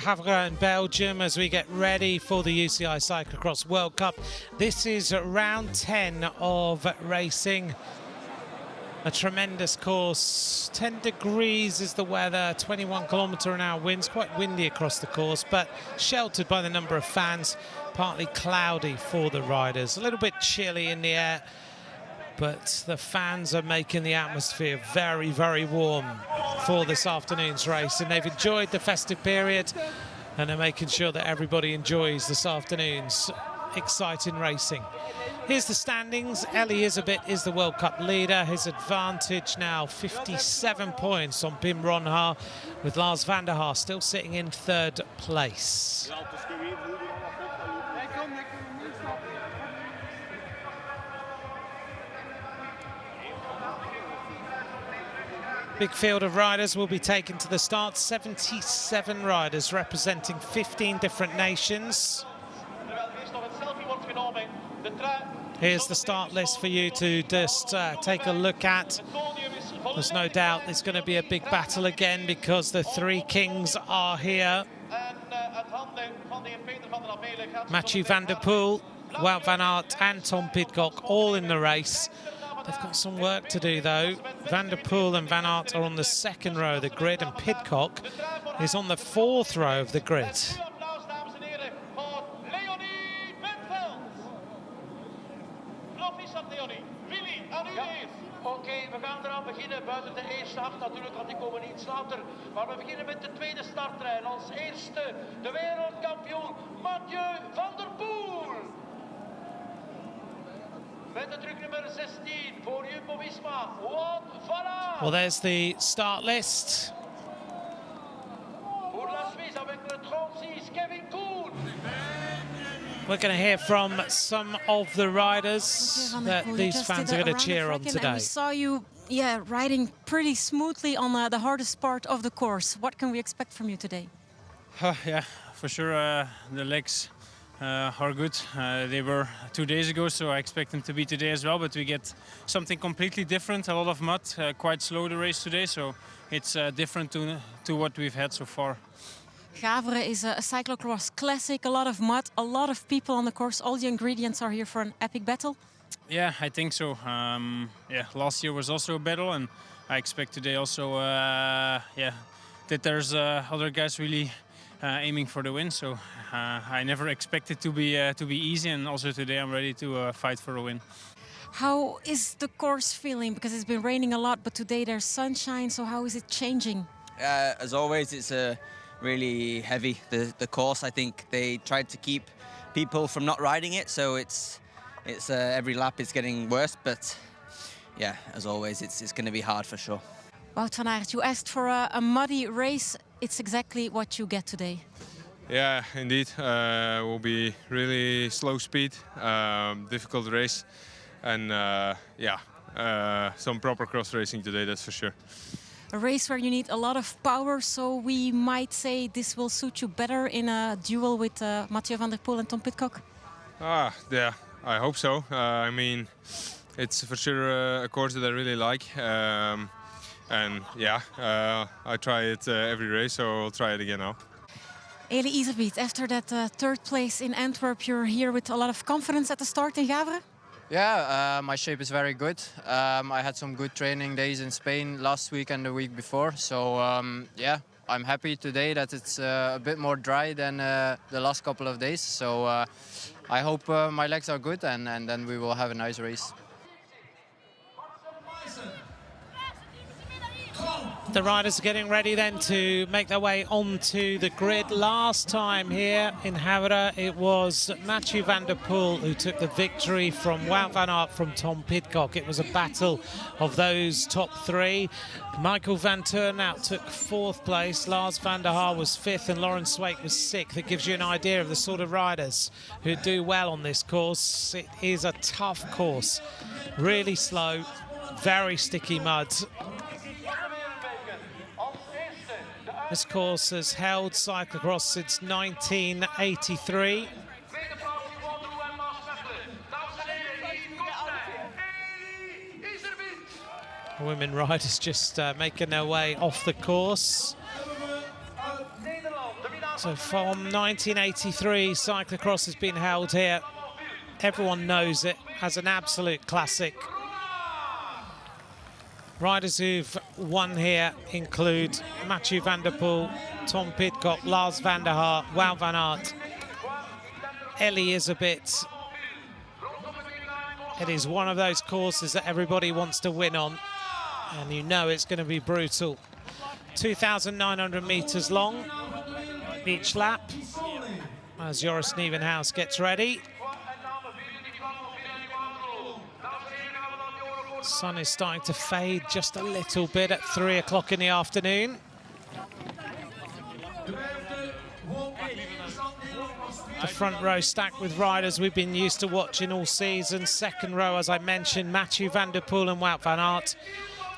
Gavere in Belgium as we get ready for the UCI Cyclo-cross World Cup. This is round 10 of racing. A tremendous course. 10 degrees is the weather, 21 km/h winds, quite windy across the course, but sheltered by the number of fans, partly cloudy for the riders. A little bit chilly in the air, but the fans are making the atmosphere very, very warm for this afternoon's race, and they've enjoyed the festive period and are making sure that everybody enjoys this afternoon's exciting racing. Here's the standings. Elie Iserbyt is the World Cup leader. His advantage now 57 points on Pim Ronhaar, with Lars van der Haar still sitting in third place. Big field of riders will be taken to the start. 77 riders representing 15 different nations. Here's the start list for you to just take a look at. There's no doubt it's going to be a big battle again because the three kings are here. Mathieu van der Poel, Wout van Aert and Tom Pidcock all in the race. They've got some work to do though. Van der Poel and Van Aert are on the second row of the grid, and Pidcock is on the fourth row of the grid. Oké, we gaan eraan beginnen. Buiten de eerste acht natuurlijk, want die komen iets later. Maar we beginnen met de tweede starttrein. Als eerste de wereldkampioen Mathieu van der Poel. Met de trucknummer 16 voor Jumbo-Visma, Wout van Aert. Well, there's the start list. Pour la Suisse avec le 36, Kevin Koen. We're going to hear from some of the riders that these fans are going to cheer on today. We saw you, riding pretty smoothly on the hardest part of the course. What can we expect from you today? Yeah, for sure the legs are good. They were 2 days ago, so I expect them to be today as well, but we get something completely different, a lot of mud, quite slow the race today, so it's different to what we've had so far. Gavere is a cyclocross classic, a lot of mud, a lot of people on the course. All the ingredients are here for an epic battle. Yeah, I think so. Last year was also a battle, and I expect today also that there's other guys really aiming for the win. So I never expect it to be easy, and also today I'm ready to fight for a win. How is the course feeling? Because it's been raining a lot, but today there's sunshine. So how is it changing? As always, it's really heavy. The course, I think they tried to keep people from not riding it, so it's every lap is getting worse. But yeah, as always, it's going to be hard for sure. Wout van Aert, you asked for a muddy race. It's exactly what you get today. Yeah, indeed. It will be really slow speed, difficult race, and some proper cross racing today, that's for sure. A race where you need a lot of power, so we might say this will suit you better in a duel with Mathieu van der Poel and Tom Pidcock? Yeah, I hope so. I mean, it's for sure a course that I really like. I try it every race, so I'll try it again now. Elie Iserbyt, after that third place in Antwerp, you're here with a lot of confidence at the start in Gavere? Yeah, my shape is very good. I had some good training days in Spain last week and the week before. So I'm happy today that it's a bit more dry than the last couple of days. So I hope my legs are good, and then we will have a nice race. The riders are getting ready then to make their way onto the grid. Last time here in Gavere, it was Mathieu van der Poel who took the victory from Wout van Aert from Tom Pidcock. It was a battle of those top three. Michael van Turnhout took fourth place, Lars van der Haar was fifth, and Laurens Sweeck was sixth. That gives you an idea of the sort of riders who do well on this course. It is a tough course, really slow, very sticky mud. This course has held cyclocross since 1983. Women riders just making their way off the course. So from 1983, cyclocross has been held here. Everyone knows it as an absolute classic. Riders who've won here include Mathieu van der Poel, Tom Pidcock, Lars van der Haar, Wout van Aert, Elisabeth. It is one of those courses that everybody wants to win on, and you know it's going to be brutal. 2,900 meters long each lap as Joris Nieuwenhuis gets ready. Sun is starting to fade just a little bit at 3 o'clock in the afternoon. The front row stacked with riders we've been used to watching all season. Second row, as I mentioned, Mathieu van der Poel and Wout van Aert.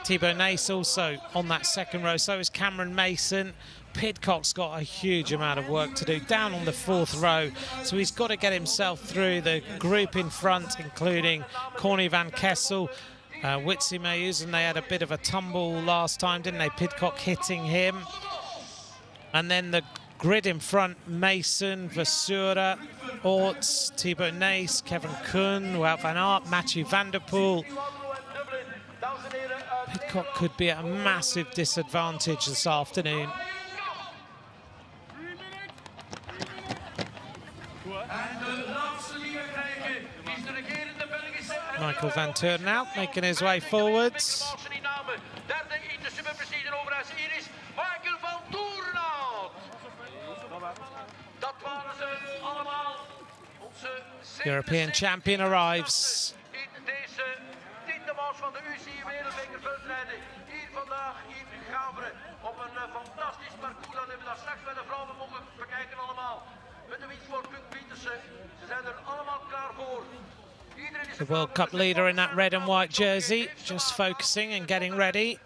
Thibaut Nys also on that second row. So is Cameron Mason. Pidcock's got a huge amount of work to do down on the fourth row. So he's got to get himself through the group in front, including Corny van Kessel, Witsi Mayus, and they had a bit of a tumble last time, didn't they? Pidcock hitting him. And then the grid in front, Mason, Vasura, Orts, Thibaut Nys, Kevin Kuhn, Wout van Aert, Mathieu van der Poel. Pidcock could be at a massive disadvantage this afternoon. Michael van Turnhout making his way forwards. European champion arrives. Van de UCI wereldbekerveldrijden hier vandaag in Gavere op een fantastisch parcours. Dan hebben we dat straks bij de vrouwen mogen bekijken allemaal. Met de winst voor Puk Pietersen. Ze zijn er allemaal klaar voor. The World Cup leader in that red and white jersey, just focusing and getting ready.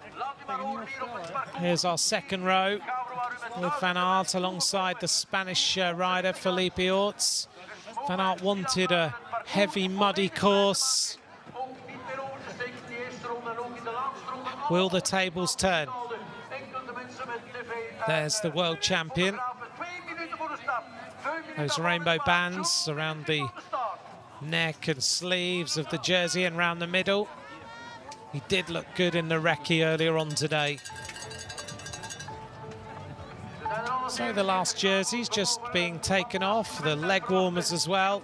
Here's our second row with Van Aert alongside the Spanish rider Felipe Orts. Van Aert wanted a heavy, muddy course. Will the tables turn? There's the world champion. Those rainbow bands around the neck and sleeves of the jersey and around the middle. He did look good in the recce earlier on today. So the last jerseys just being taken off, the leg warmers as well.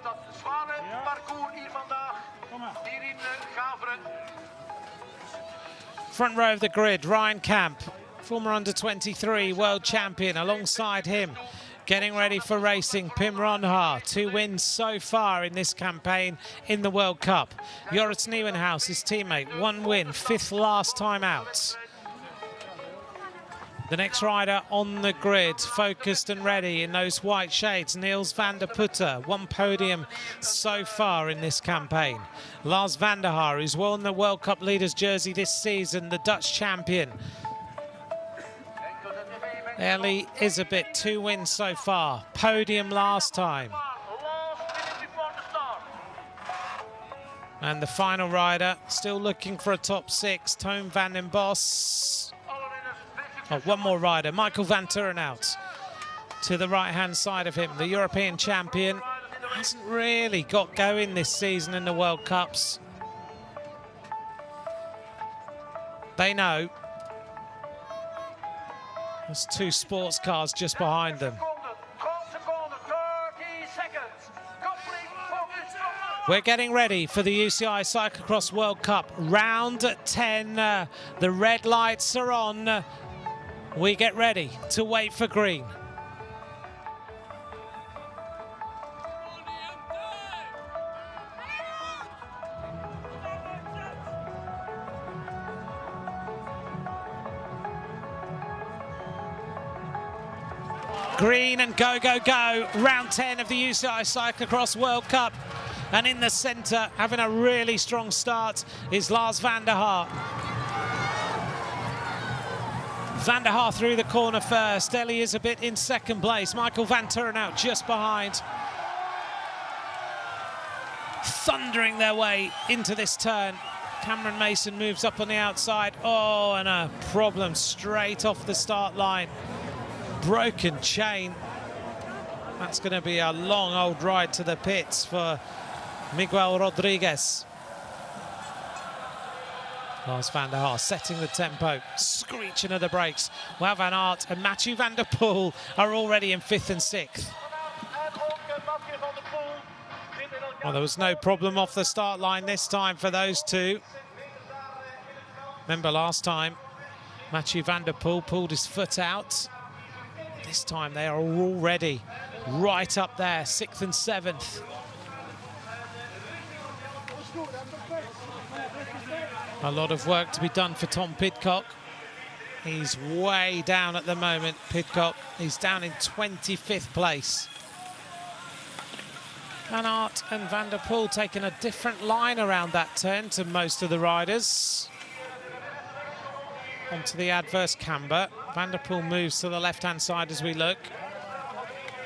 Front row of the grid, Ryan Camp, former under-23 world champion. Alongside him, getting ready for racing, Pim Ronhaar. 2 wins so far in this campaign in the World Cup. Joris Nieuwenhuis, his teammate, 1 win, 5th last time out. The next rider on the grid, focused and ready in those white shades, Niels van der Putter, 1 podium so far in this campaign. Lars van der Haar, who's worn the World Cup leaders jersey this season, the Dutch champion. Elisabeth, 2 wins so far, podium last time. And the final rider, still looking for a top 6, Toon van den Bos. Oh, 1 more rider, Michael van Turnhout to the right-hand side of him. The European champion hasn't really got going this season in the World Cups. They know. There's 2 sports cars just behind them. We're getting ready for the UCI Cyclo-cross World Cup. Round 10, the red lights are on. We get ready to wait for green. Green and go, go, go. Round 10 of the UCI Cyclo-cross World Cup. And in the centre, having a really strong start, is Lars van der Haar. Van der Haar through the corner first. Elisabeth in second place. Michael van Turnhout just behind. Thundering their way into this turn. Cameron Mason moves up on the outside. Oh, and a problem straight off the start line. Broken chain. That's going to be a long old ride to the pits for Miguel Rodriguez. Lars van der Haar setting the tempo, screeching of the brakes. Wout van Aert and Mathieu van der Poel are already in 5th and 6th. Well, there was no problem off the start line this time for those two. Remember last time, Mathieu van der Poel pulled his foot out. This time they are already right up there, 6th and 7th. A lot of work to be done for Tom Pidcock. He's way down at the moment, Pidcock. He's down in 25th place. Van Aert and Van der Poel taking a different line around that turn to most of the riders. Onto the adverse camber. Van der Poel moves to the left-hand side as we look.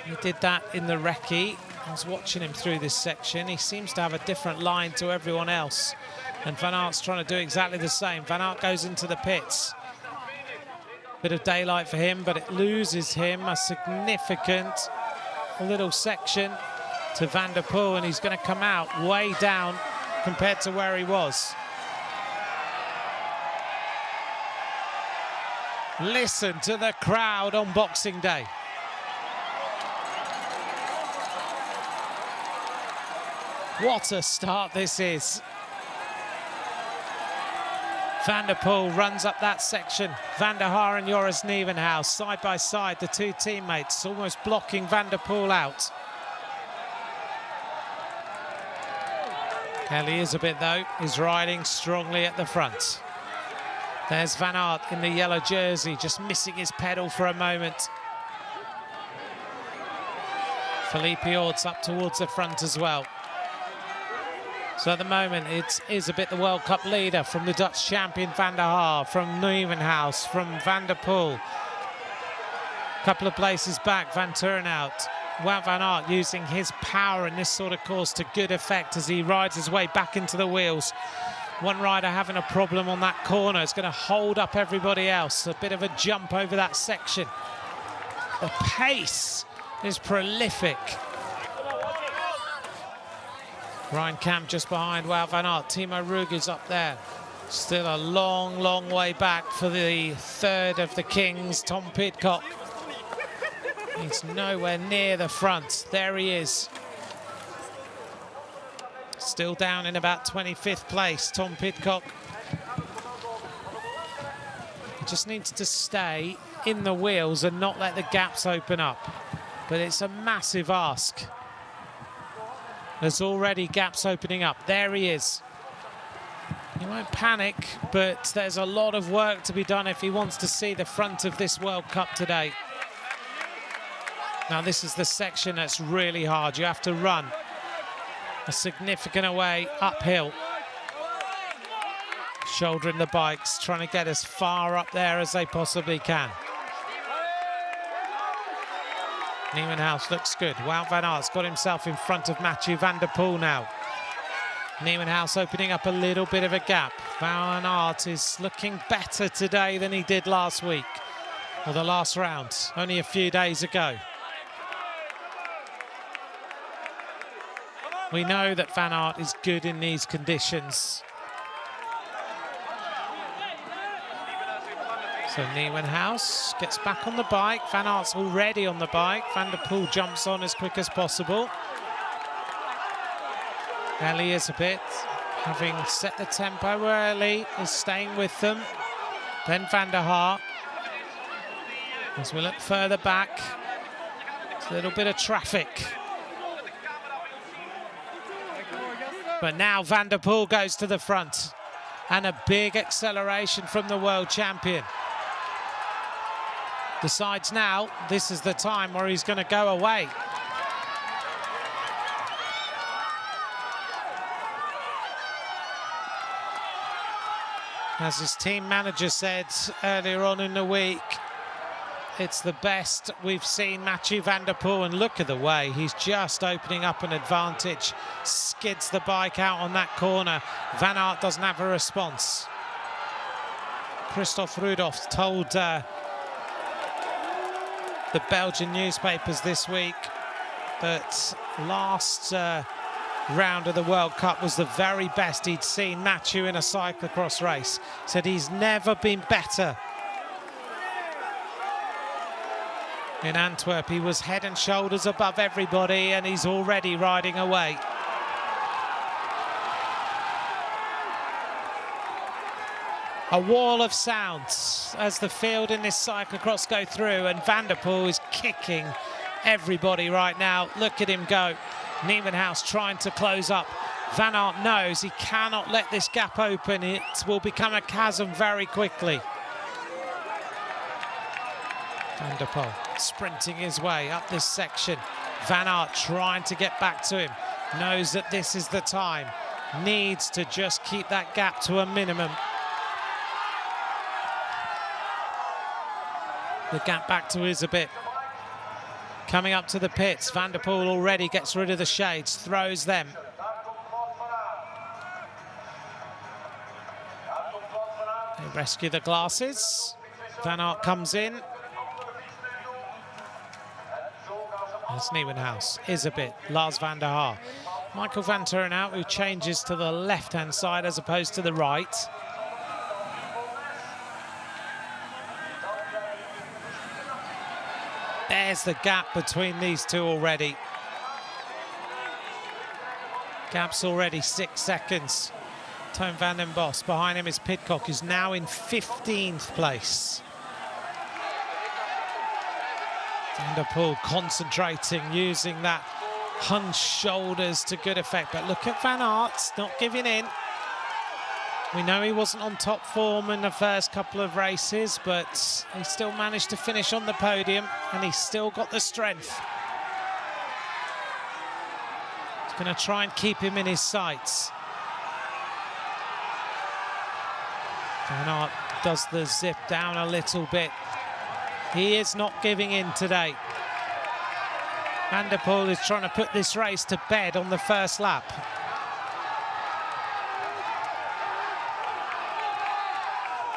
He did that in the recce. I was watching him through this section. He seems to have a different line to everyone else. And Van Aert's trying to do exactly the same. Van Aert goes into the pits. Bit of daylight for him, but it loses him a significant little section to Van der Poel, and he's going to come out way down compared to where he was. Listen to the crowd on Boxing Day. What a start this is. Van der Poel runs up that section. Van der Haar and Joris Nieuwenhuis side by side, the two teammates almost blocking Van der Poel out. Kelly is a bit though, is riding strongly at the front. There's Van Aert in the yellow jersey, just missing his pedal for a moment. Philippe Orts up towards the front as well. So at the moment, it is a bit the World Cup leader from the Dutch champion Van der Haar, from Nieuwenhuis, from Van der Poel. A couple of places back, Van Turnhout. Wout van Aert using his power in this sort of course to good effect as he rides his way back into the wheels. One rider having a problem on that corner. It's going to hold up everybody else. A bit of a jump over that section. The pace is prolific. Ryan Kamp just behind Wout van Aert. Timo Rug is up there. Still a long, long way back for the third of the Kings, Tom Pidcock. He's nowhere near the front. There he is. Still down in about 25th place, Tom Pidcock. He just needs to stay in the wheels and not let the gaps open up. But it's a massive ask. There's already gaps opening up. There he is. He won't panic, but there's a lot of work to be done if he wants to see the front of this World Cup today. Now, this is the section that's really hard. You have to run a significant way uphill. Shouldering the bikes, trying to get as far up there as they possibly can. Nieuwenhuis looks good. Wout van Aert's got himself in front of Mathieu van der Poel now. Nieuwenhuis opening up a little bit of a gap. Van Aert is looking better today than he did last week, or the last round, only a few days ago. We know that Van Aert is good in these conditions. So Nieuwenhuis gets back on the bike. Van Aert's already on the bike. Van der Poel jumps on as quick as possible. Ellie is a bit, having set the tempo early, is staying with them. Then Van der Haar. As we look further back, it's a little bit of traffic. But now Van der Poel goes to the front. And a big acceleration from the world champion. Decides now this is the time where he's going to go away. As his team manager said earlier on in the week, it's the best we've seen Mathieu van der Poel, and look at the way he's just opening up an advantage. Skids the bike out on that corner. Van Aert doesn't have a response. Christophe Rudolph told the Belgian newspapers this week that last round of the World Cup was the very best he'd seen Mathieu in a cyclocross race. Said he's never been better. In Antwerp, he was head and shoulders above everybody, and he's already riding away. A wall of sounds as the field in this cyclocross go through, and Van der Poel is kicking everybody right now. Look at him go. Nieuwenhuis trying to close up. Van Aert knows he cannot let this gap open. It will become a chasm very quickly. Van der Poel sprinting his way up this section. Van Aert trying to get back to him. Knows that this is the time. Needs to just keep that gap to a minimum. The gap back to Isabit. Coming up to the pits. Van der Poel already gets rid of the shades, throws them. They rescue the glasses. Van Aert comes in. That's Nieuwenhuis, Isabit, Lars van der Haar. Michael van Turnhout, who changes to the left-hand side as opposed to the right. There's the gap between these two already. Gap's already 6 seconds. Toon van den Bos, behind him is Pidcock, who's now in 15th place. Van der Poel concentrating, using that hunched shoulders to good effect. But look at Van Aert, not giving in. We know he wasn't on top form in the first couple of races, but he still managed to finish on the podium, and he's still got the strength. He's going to try and keep him in his sights. Van Aert does the zip down a little bit. He is not giving in today. Van der Poel is trying to put this race to bed on the first lap.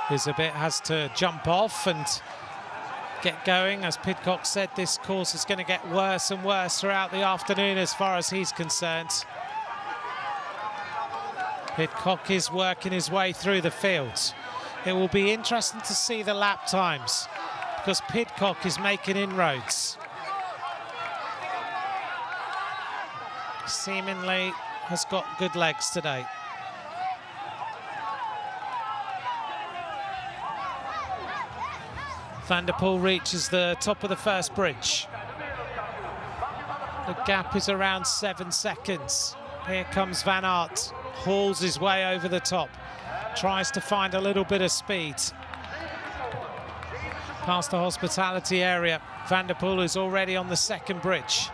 Isabit has to jump off and get going. As Pidcock said, this course is going to get worse and worse throughout the afternoon as far as he's concerned. Pidcock is working his way through the field. It will be interesting to see the lap times, because Pidcock is making inroads. Seemingly has got good legs today. Van der Poel reaches the top of the first bridge. The gap is around 7 seconds. Here comes Van Aert, hauls his way over the top, tries to find a little bit of speed. Past the hospitality area, Van der Poel is already on the second bridge.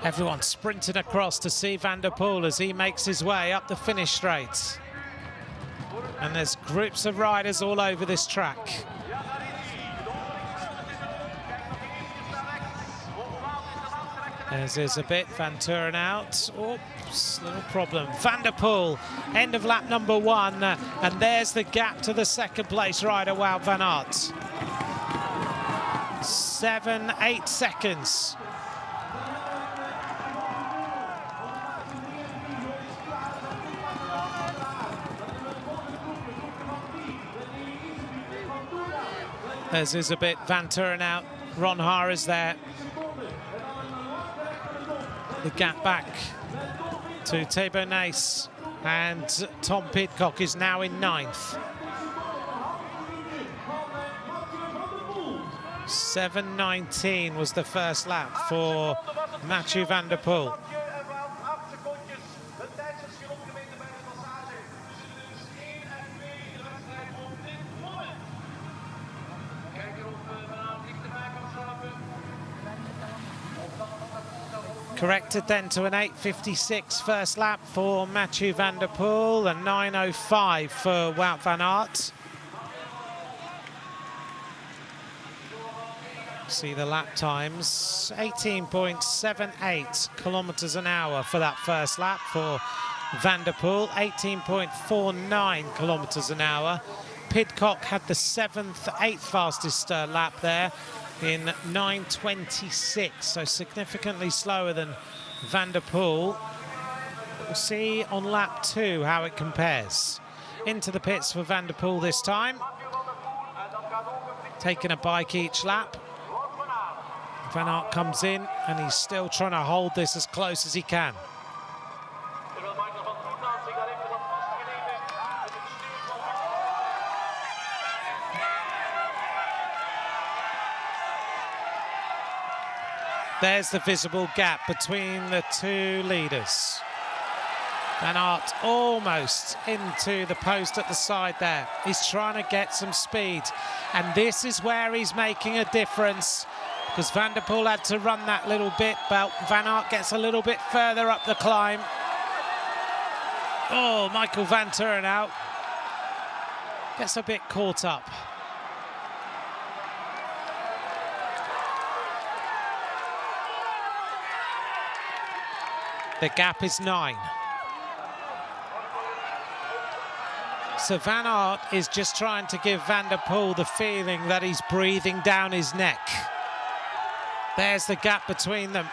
Everyone sprinting across to see Van der Poel as he makes his way up the finish straight. And there's groups of riders all over this track. There's Isabit, Van Turnhout. Oops, little problem. Van der Poel, end of lap number 1. And there's the gap to the second place rider, Wout van Aert. 7, 8 seconds. There's Isabit, Van Turnhout, Ron Haar is there. The gap back to Thibaut Nys, and Tom Pidcock is now in 9th. 7:19 was the first lap for Mathieu van der Poel. Corrected then to an 8:56 first lap for Mathieu van der Poel, and 9:05 for Wout van Aert. See the lap times, 18.78 kilometers an hour for that first lap for Van der Poel, 18.49 kilometers an hour. Pidcock had the 8th fastest lap there in 9:26, so significantly slower than Van der Poel. We'll see on lap 2 how it compares. Into the pits for Van der Poel this time. Taking a bike each lap. Van Aert comes in and he's still trying to hold this as close as he can. There's the visible gap between the two leaders. Van Aert almost into the post at the side there. He's trying to get some speed. And this is where he's making a difference, because Van der Poel had to run that little bit, but Van Aert gets a little bit further up the climb. Oh, Michael van Turenhout gets a bit caught up. The gap is 9. So Van Aert is just trying to give Van der Poel the feeling that he's breathing down his neck. There's the gap between them,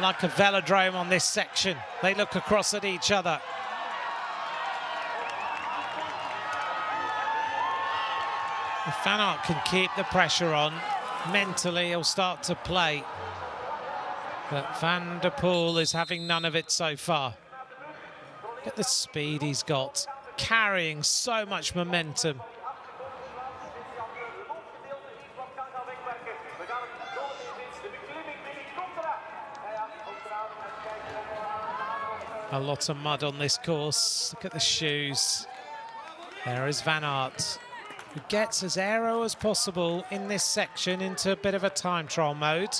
like a velodrome on this section. They look across at each other. If Van Aert can keep the pressure on, mentally he'll start to play. But Van der Poel is having none of it so far. Look at the speed he's got, carrying so much momentum. A lot of mud on this course. Look at the shoes. There is Van Aert, who gets as aero as possible in this section into a bit of a time trial mode.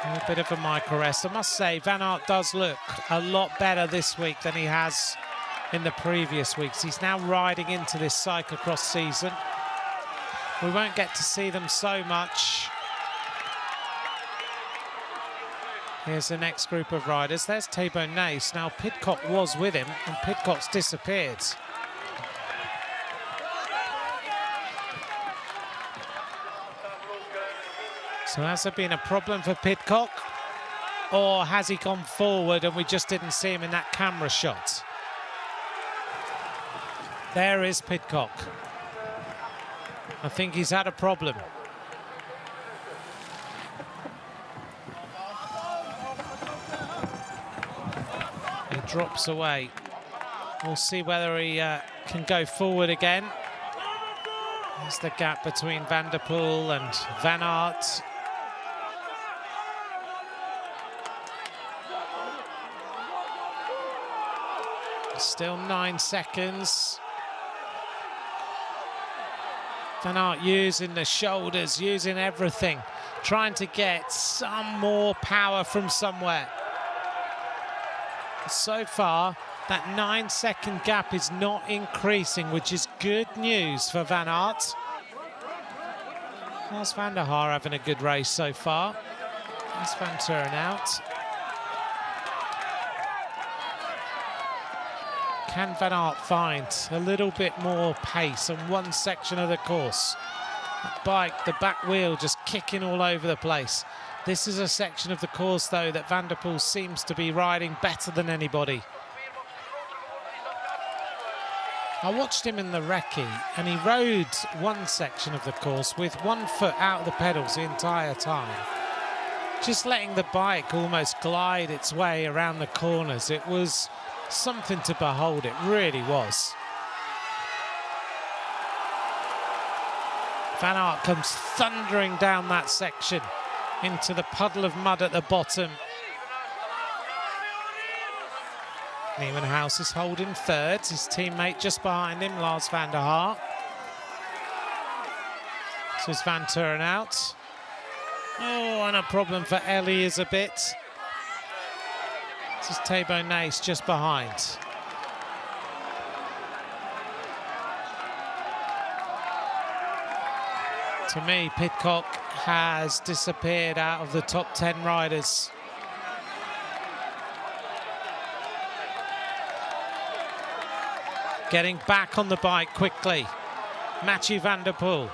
A bit of a micro rest. I must say, Van Aert does look a lot better this week than he has in the previous weeks. He's now riding into this cyclocross season. We won't get to see them so much. Here's the next group of riders. There's Thibaut Nace. Now, Pidcock was with him, and Pidcock's disappeared. So has there been a problem for Pidcock, or has he gone forward and we just didn't see him in that camera shot? There is Pidcock. I think he's had a problem. He drops away. We'll see whether he can go forward again. There's the gap between Van der Poel and Van Aert. Still 9 seconds. Van Aert using the shoulders, using everything, trying to get some more power from somewhere. So far, that 9-second gap is not increasing, which is good news for Van Aert. Lars van der Haar having a good race so far. There's Van Turenhout. Can Van Aert find a little bit more pace on one section of the course? That bike, the back wheel just kicking all over the place. This is a section of the course, though, that Van der Poel seems to be riding better than anybody. I watched him in the recce, and he rode one section of the course with 1 foot out of the pedals the entire time. Just letting the bike almost glide its way around the corners. It was something to behold, it really was. Van Aert comes thundering down that section into the puddle of mud at the bottom. Nieuwenhuis is holding third, his teammate just behind him, Lars van der Haar. So is Van Turenhout. Oh, and a problem for Ellie is a bit. This is Thibaut Nace just behind. To me, Pidcock has disappeared out of the top 10 riders. Getting back on the bike quickly. Mathieu van der Poel.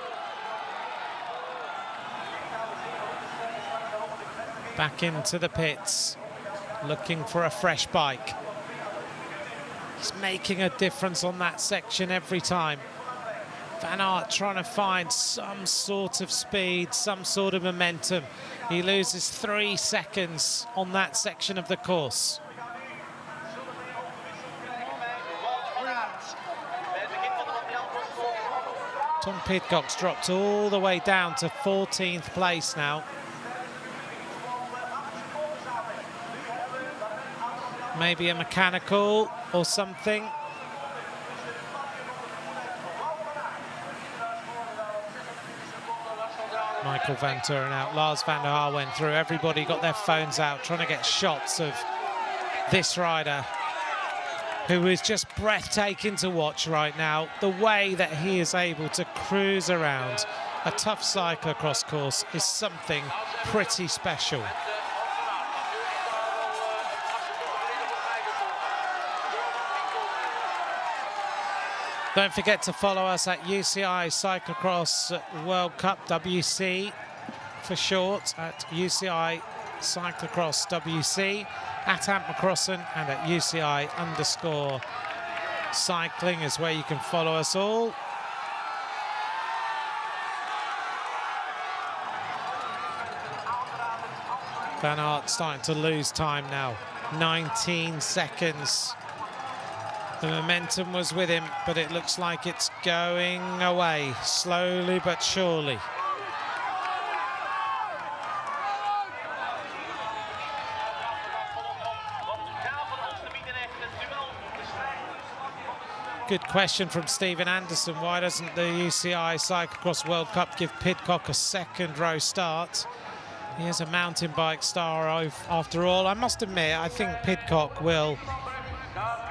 Back into the pits, looking for a fresh bike. He's making a difference on that section every time. Van Aert trying to find some sort of speed, some sort of momentum. He loses 3 seconds on that section of the course. Tom Pidcock's dropped all the way down to 14th place now. Maybe a mechanical or something. Michael van Turen out. Lars van der Haar went through. Everybody got their phones out trying to get shots of this rider, who is just breathtaking to watch right now. The way that he is able to cruise around a tough cyclocross course is something pretty special. Don't forget to follow us at UCI Cyclo-cross World Cup, WC for short, at UCI Cyclo-cross WC, at Ant McCrossan, and at UCI_cycling is where you can follow us all. Van Aert starting to lose time now, 19 seconds. The momentum was with him, but it looks like it's going away, slowly but surely. Good question from Stephen Anderson. Why doesn't the UCI Cyclo-cross World Cup give Pidcock a second row start? He is a mountain bike star after all. I must admit, I think Pidcock will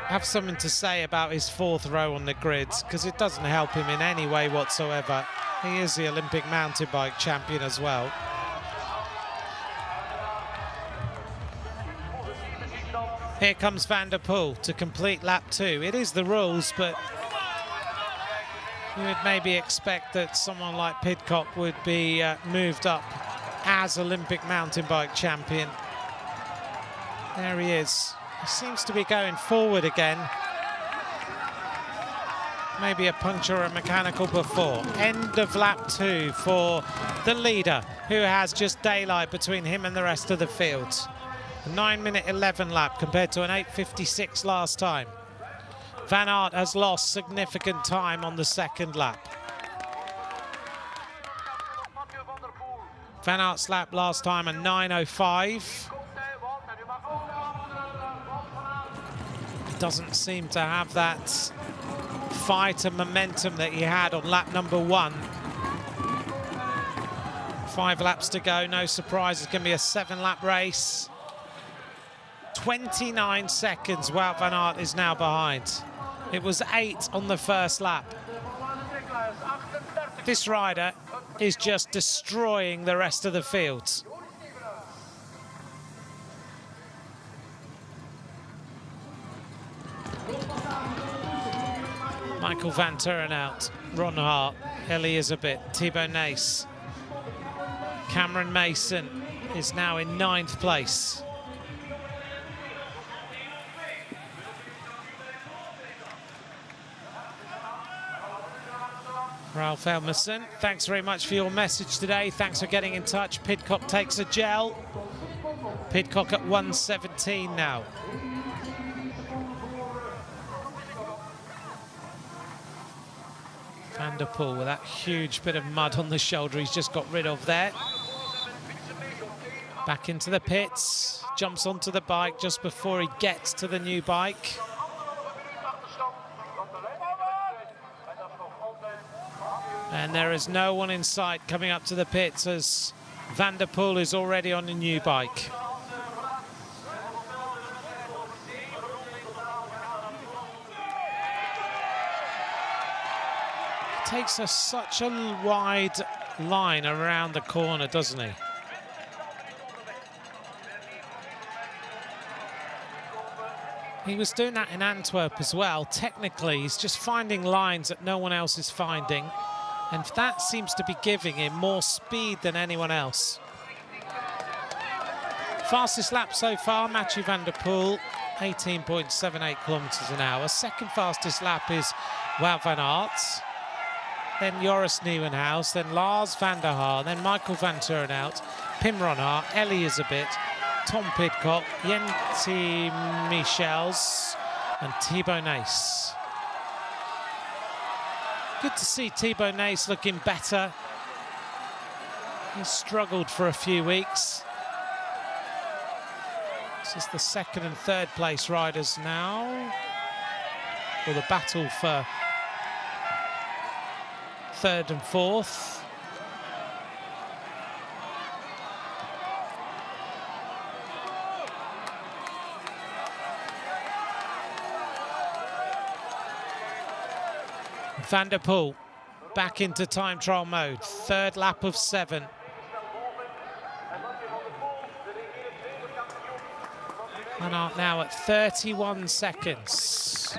have something to say about his 4th row on the grids, because it doesn't help him in any way whatsoever. He is the Olympic mountain bike champion as well. Here comes Van der Poel to complete lap 2. It is the rules, but you would maybe expect that someone like Pidcock would be moved up as Olympic mountain bike champion. There he is. He seems to be going forward again. Maybe a puncture or a mechanical before. End of lap 2 for the leader, who has just daylight between him and the rest of the field. A 9:11 lap compared to an 8:56 last time. Van Aert has lost significant time on the 2nd lap. Van Aert's lap last time a 9:05. Doesn't seem to have that fight and momentum that he had on lap number 1. 5 laps to go, no surprise, it's going to be a 7-lap race. 29 seconds, Wout van Aert is now behind. It was 8 on the 1st lap. This rider is just destroying the rest of the field. Michael van Turen out, Ron Hart, Elizabeth, Thibaut Nace. Cameron Mason is now in 9th place. Ralph Elmerson, thanks very much for your message today. Thanks for getting in touch. Pidcock takes a gel. Pidcock at 1:17 now. Van der Poel with that huge bit of mud on the shoulder he's just got rid of there. Back into the pits, jumps onto the bike just before he gets to the new bike. And there is no one in sight coming up to the pits as Van der Poel is already on a new bike. Takes us such a wide line around the corner, doesn't he? He was doing that in Antwerp as well. Technically, he's just finding lines that no one else is finding. And that seems to be giving him more speed than anyone else. Fastest lap so far, Mathieu van der Poel, 18.78 kilometers an hour. Second fastest lap is Wout van Aert. Then Joris Nieuwenhuis, then Lars van der Haar, then Michael van Turnhout, Pim Ronhaar, Elie Iserbyt, Tom Pidcock, Jenti Michels and Thibaut Nace. Good to see Thibaut Nace looking better. He's struggled for a few weeks. This is the second and third place riders now. For the battle for third and fourth. Van der Poel back into time trial mode. Third lap of 7. Van Aert now at 31 seconds.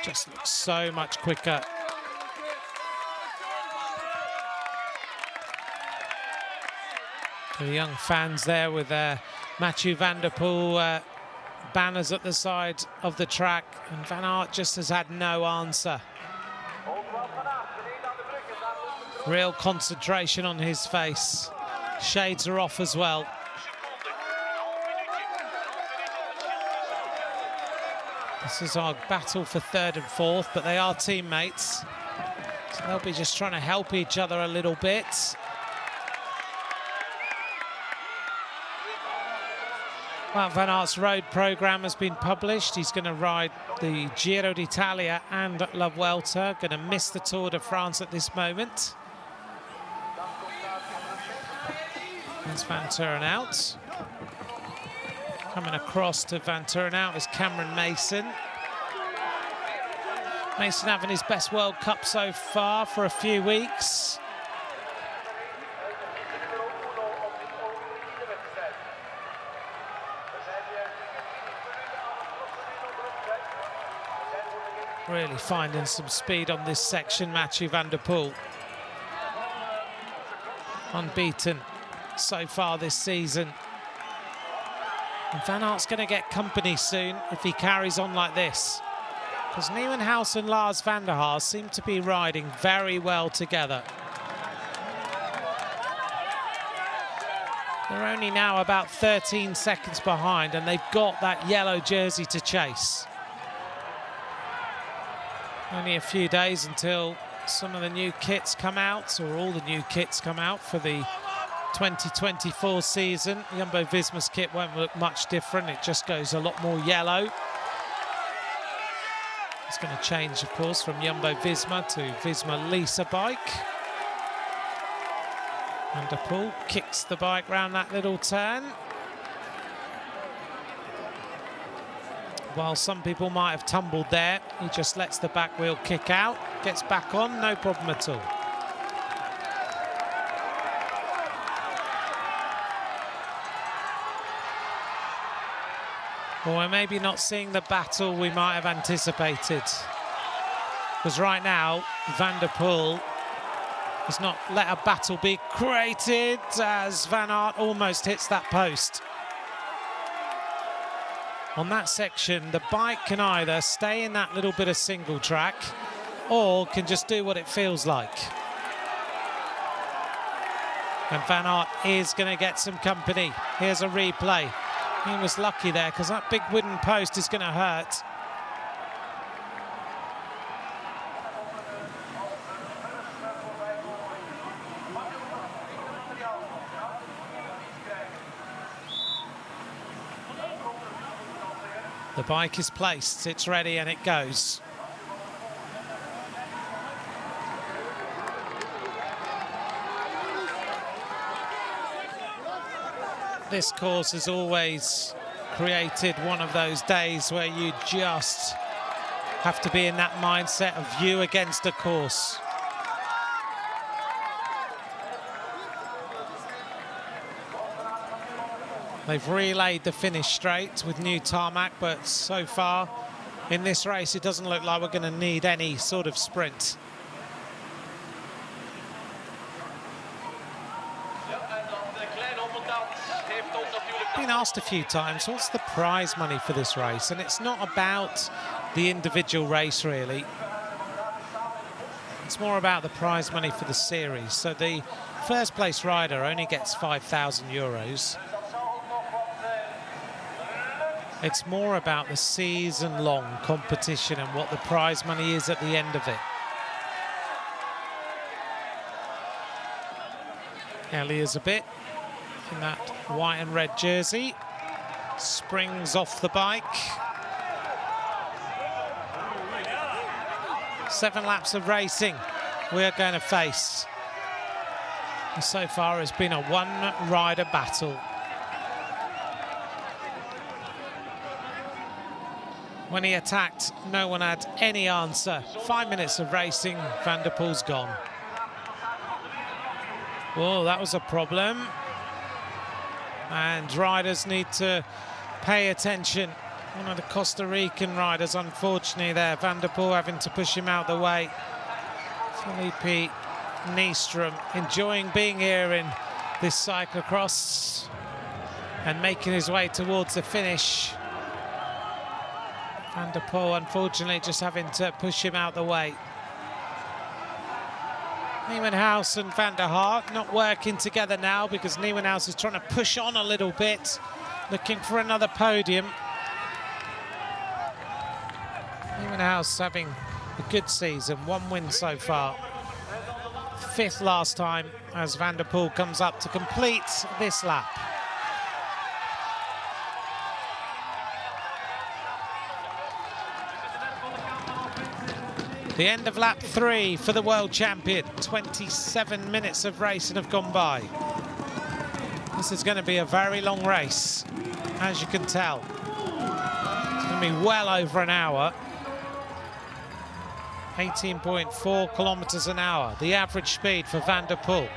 Just looks so much quicker. The young fans there with Mathieu van der Poel banners at the side of the track, and Van Aert just has had no answer. Real concentration on his face. Shades are off as well. This is our battle for third and fourth, but they are teammates. So they'll be just trying to help each other a little bit. Well, Van Aert's road programme has been published. He's going to ride the Giro d'Italia and La Vuelta. Going to miss the Tour de France at this moment. There's Van Turnhout. Coming across to Van Turnhout is Cameron Mason. Mason having his best World Cup so far for a few weeks. Really finding some speed on this section, Mathieu van der Poel. Unbeaten so far this season. And Van Aert's going to get company soon if he carries on like this. Because Nieuwenhuis and Lars van der Haar seem to be riding very well together. They're only now about 13 seconds behind, and they've got that yellow jersey to chase. Only a few days until some of the new kits come out, or all the new kits come out for the 2024 season. Jumbo-Visma's kit won't look much different. It just goes a lot more yellow. It's going to change, of course, from Jumbo-Visma to Visma Lease bike. Van der Poel kicks the bike round that little turn. While some people might have tumbled there, he just lets the back wheel kick out, gets back on, no problem at all. Well, we're maybe not seeing the battle we might have anticipated. Because right now, Van der Poel has not let a battle be created as Van Aert almost hits that post. On that section, the bike can either stay in that little bit of single track or can just do what it feels like. And Van Aert is going to get some company. Here's a replay. He was lucky there because that big wooden post is going to hurt. The bike is placed, it's ready, and it goes. This course has always created one of those days where you just have to be in that mindset of you against a course. They've relayed the finish straight with new tarmac, but so far in this race, it doesn't look like we're going to need any sort of sprint. Been asked a few times, what's the prize money for this race? And it's not about the individual race, really. It's more about the prize money for the series. So the first place rider only gets €5,000. It's more about the season-long competition and what the prize money is at the end of it. Elizabeth in that white and red jersey springs off the bike. 7 laps of racing we're going to face. And so far it's been a one-rider battle. When he attacked, no one had any answer. 5 minutes of racing, Van der Poel's gone. Oh, that was a problem. And riders need to pay attention. One of the Costa Rican riders, unfortunately there, Van der Poel having to push him out the way. Felipe Nystrom enjoying being here in this cyclocross and making his way towards the finish. Van der Poel, unfortunately, just having to push him out the way. Nieuwenhuis and Van der Haag not working together now because Nieuwenhuis is trying to push on a little bit, looking for another podium. Nieuwenhuis having a good season, 1 win so far. 5th last time as Van der Poel comes up to complete this lap. The end of lap 3 for the world champion. 27 minutes of racing have gone by. This is going to be a very long race, as you can tell. It's going to be well over an hour. 18.4 kilometers an hour, the average speed for Van der Poel.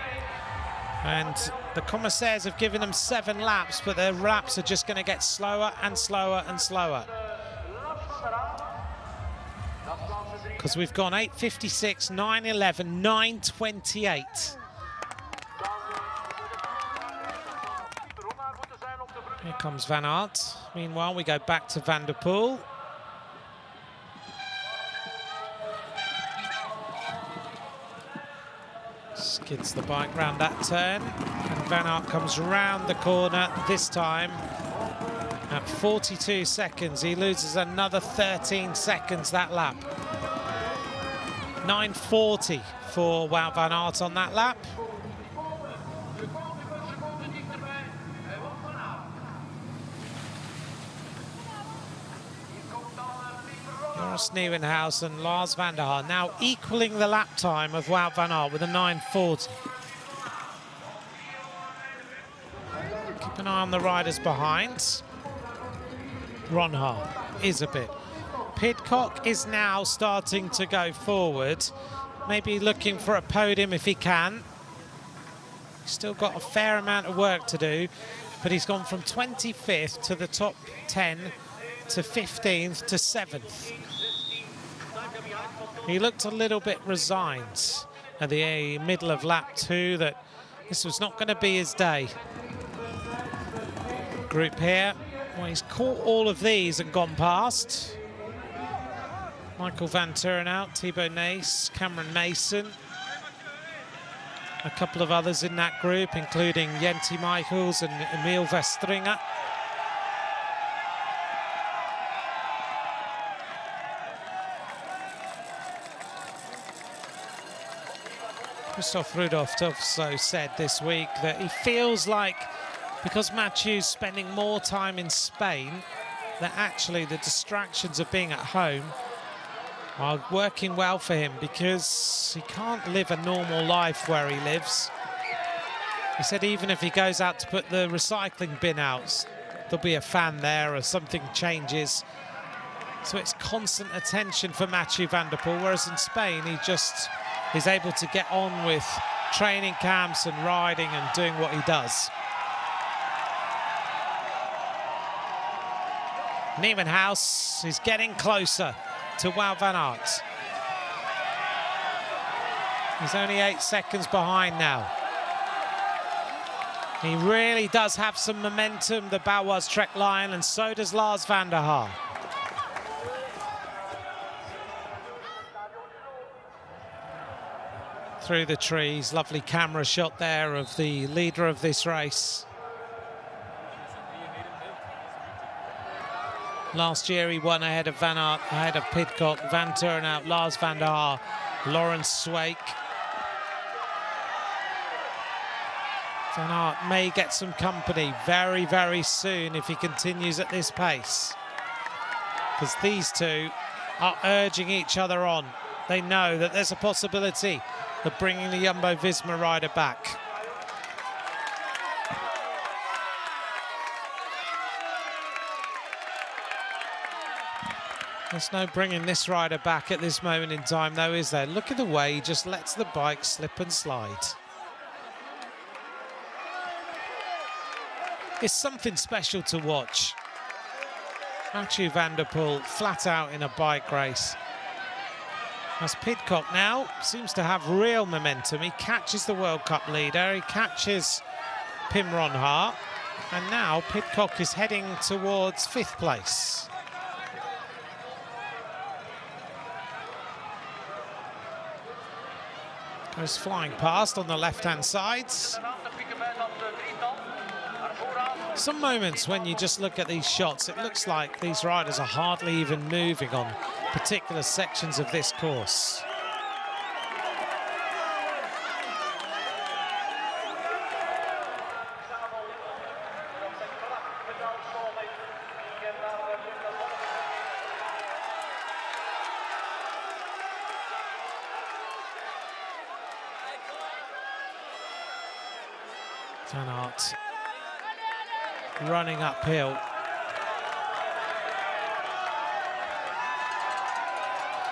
And the commissaires have given them 7 laps, but their laps are just going to get slower and slower and slower. Because we've gone 8:56, 9:11, 9:28. Here comes Van Aert. Meanwhile, we go back to Van der Poel. Skids the bike round that turn. And Van Aert comes round the corner this time at 42 seconds. He loses another 13 seconds that lap. 9:40 for Wout van Aert on that lap. Joris Nieuwenhuis and Lars van der Haag now equaling the lap time of Wout van Aert with a 9:40. Keep an eye on the riders behind. Ronhaar is a bit. Pidcock is now starting to go forward, maybe looking for a podium if he can. He's still got a fair amount of work to do, but he's gone from 25th to the top 10 to 15th to 7th. He looked a little bit resigned at the middle of lap 2 that this was not going to be his day. Group here, well, he's caught all of these and gone past. Michael Van Turenhout, Thibaut Nace, Cameron Mason. A couple of others in that group, including Jenti Michels and Emil Vestringer. Christoph Rudolph also said this week that he feels like, because Mathieu's spending more time in Spain, that actually the distractions of being at home are working well for him because he can't live a normal life where he lives. He said even if he goes out to put the recycling bin out, there'll be a fan there or something changes. So it's constant attention for Mathieu van der Poel, whereas in Spain he just is able to get on with training camps and riding and doing what he does. Nieuwenhuis is getting closer to Wout van Aert. He's only 8 seconds behind now. He really does have some momentum, the Baloise Trek Lion, and so does Lars van der Haar. Through the trees, lovely camera shot there of the leader of this race. Last year he won ahead of Van Aert, ahead of Pidcock, Van Turnhout, Lars van der Haar, Laurens Sweeck. Van Aert may get some company very, very soon if he continues at this pace. Because these two are urging each other on. They know that there's a possibility of bringing the Jumbo-Visma rider back. There's no bringing this rider back at this moment in time, though, is there? Look at the way he just lets the bike slip and slide. It's something special to watch. Mathieu van der Poel flat out in a bike race. As Pidcock now seems to have real momentum. He catches the World Cup leader, he catches Pim Ronhaar, and now Pidcock is heading towards 5th place. Goes flying past on the left-hand side. Some moments when you just look at these shots, it looks like these riders are hardly even moving on particular sections of this course. Van Aert running uphill.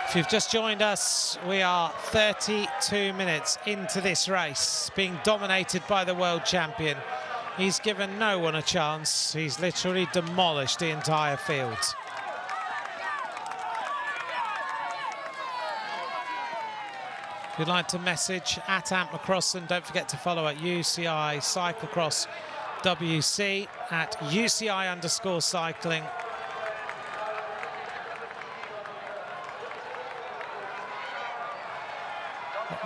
If you've just joined us, we are 32 minutes into this race, being dominated by the world champion. He's given no one a chance. He's literally demolished the entire field. If you'd like to message at Ant McCrossan, don't forget to follow at UCI Cyclo-cross WC, at UCI_cycling.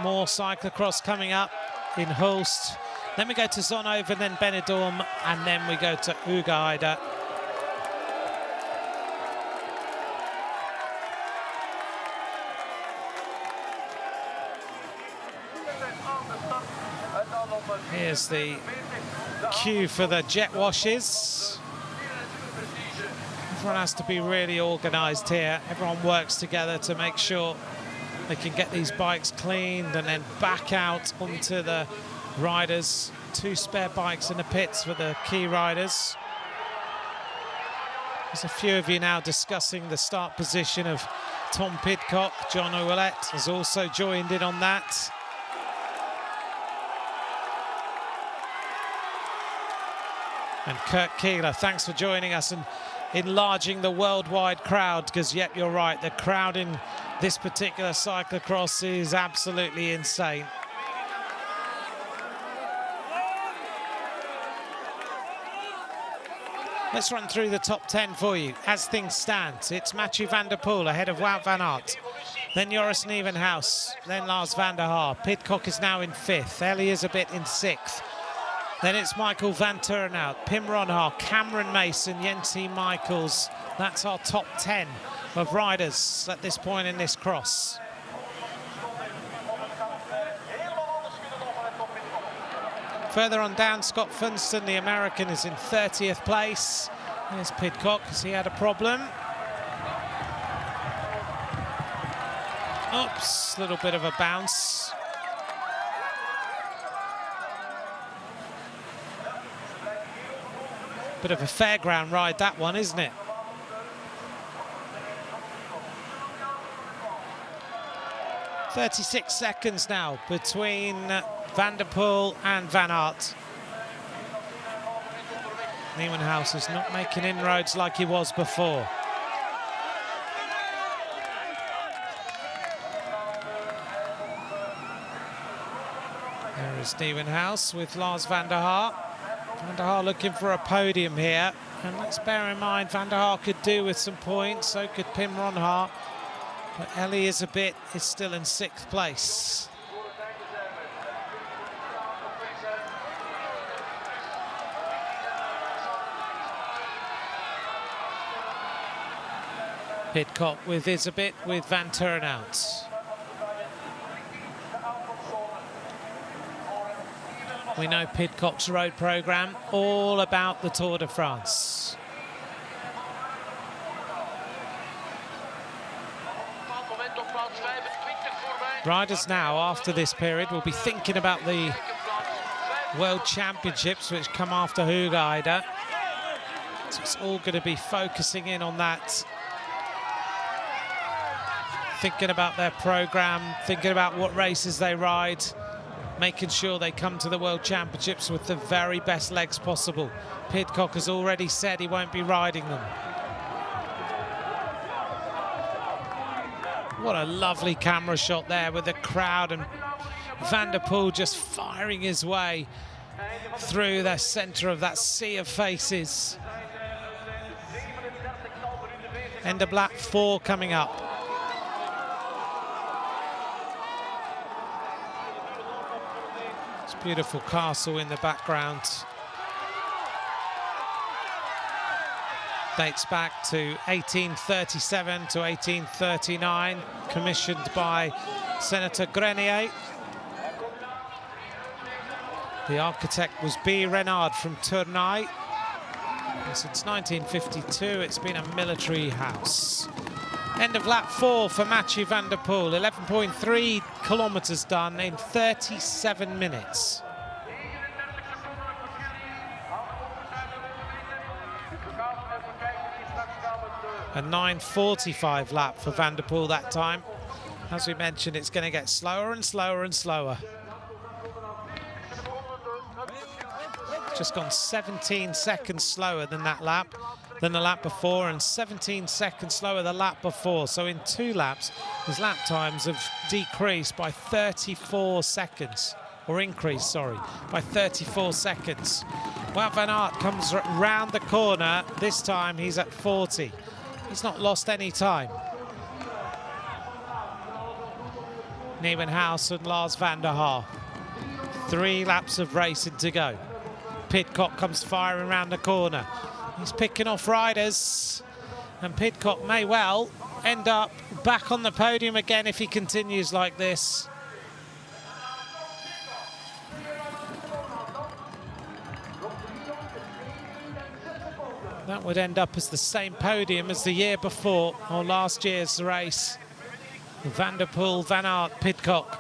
More cyclocross coming up in Hulst. Then we go to Zonhoven, then Benidorm, and then we go to Ugaida. Here's the cue for the jet washes. Everyone has to be really organised here. Everyone works together to make sure they can get these bikes cleaned and then back out onto the riders. 2 spare bikes in the pits for the key riders. There's a few of you now discussing the start position of Tom Pidcock. John Ouellet has also joined in on that. And Kurt Keeler, thanks for joining us and enlarging the worldwide crowd, because, yep, you're right, the crowd in this particular cyclocross is absolutely insane. Let's run through the top 10 for you. As things stand, it's Mathieu van der Poel ahead of Wout van Aert. Then Joris Nieuwenhuis, then Lars van der Haar. Pidcock is now in 5th, Elisabeth in 6th. Then it's Michael van Turnhout, Pim Ronhaar, Cameron Mason, Jensi Michaels. That's our top 10 of riders at this point in this cross. Further on down, Scott Funston, the American, is in 30th place. There's Pidcock, because he had a problem. Oops, little bit of a bounce. Bit of a fairground ride, that one, isn't it? "36 seconds now between Van der Poel and Van Aert. Nieuwenhuis is not making inroads like he was before. There is Nieuwenhuis with Lars van der Haar. Van der Haar looking for a podium here. And let's bear in mind, Van der Haar could do with some points, so could Pim Ronhaar. But Ellie is still in 6th place. Pidcock with Isabit, with Van Turnhout. We know Pidcock's road programme, all about the Tour de France. Riders now, after this period, will be thinking about the World Championships, which come after Hoogaida. So it's all going to be focusing in on that. Thinking about their programme, thinking about what races they ride, making sure they come to the World Championships with the very best legs possible. Pidcock has already said he won't be riding them. What a lovely camera shot there with the crowd and Van der Poel just firing his way through the centre of that sea of faces. End of lap 4 coming up. It's a beautiful castle in the background. Dates back to 1837 to 1839, commissioned by Senator Grenier. The architect was B. Renard from Tournai. And since 1952, it's been a military house. End of lap 4 for Mathieu van der Poel, 11.3 kilometres done in 37 minutes. A 9:45 lap for Van der Poel that time. As we mentioned, it's going to get slower and slower and slower. Just gone 17 seconds slower than that lap, than the lap before, and 17 seconds slower the lap before. So in 2 laps, his lap times have decreased by 34 seconds, or increased, sorry, by 34 seconds. Wout van Aert comes round the corner. This time he's at 40. He's not lost any time. Nieuwenhuis and Lars van der Haar. 3 laps of racing to go. Pidcock comes firing around the corner. He's picking off riders, and Pidcock may well end up back on the podium again if he continues like this. That would end up as the same podium as the year before, or last year's race. Van der Poel, Van Aert, Pidcock.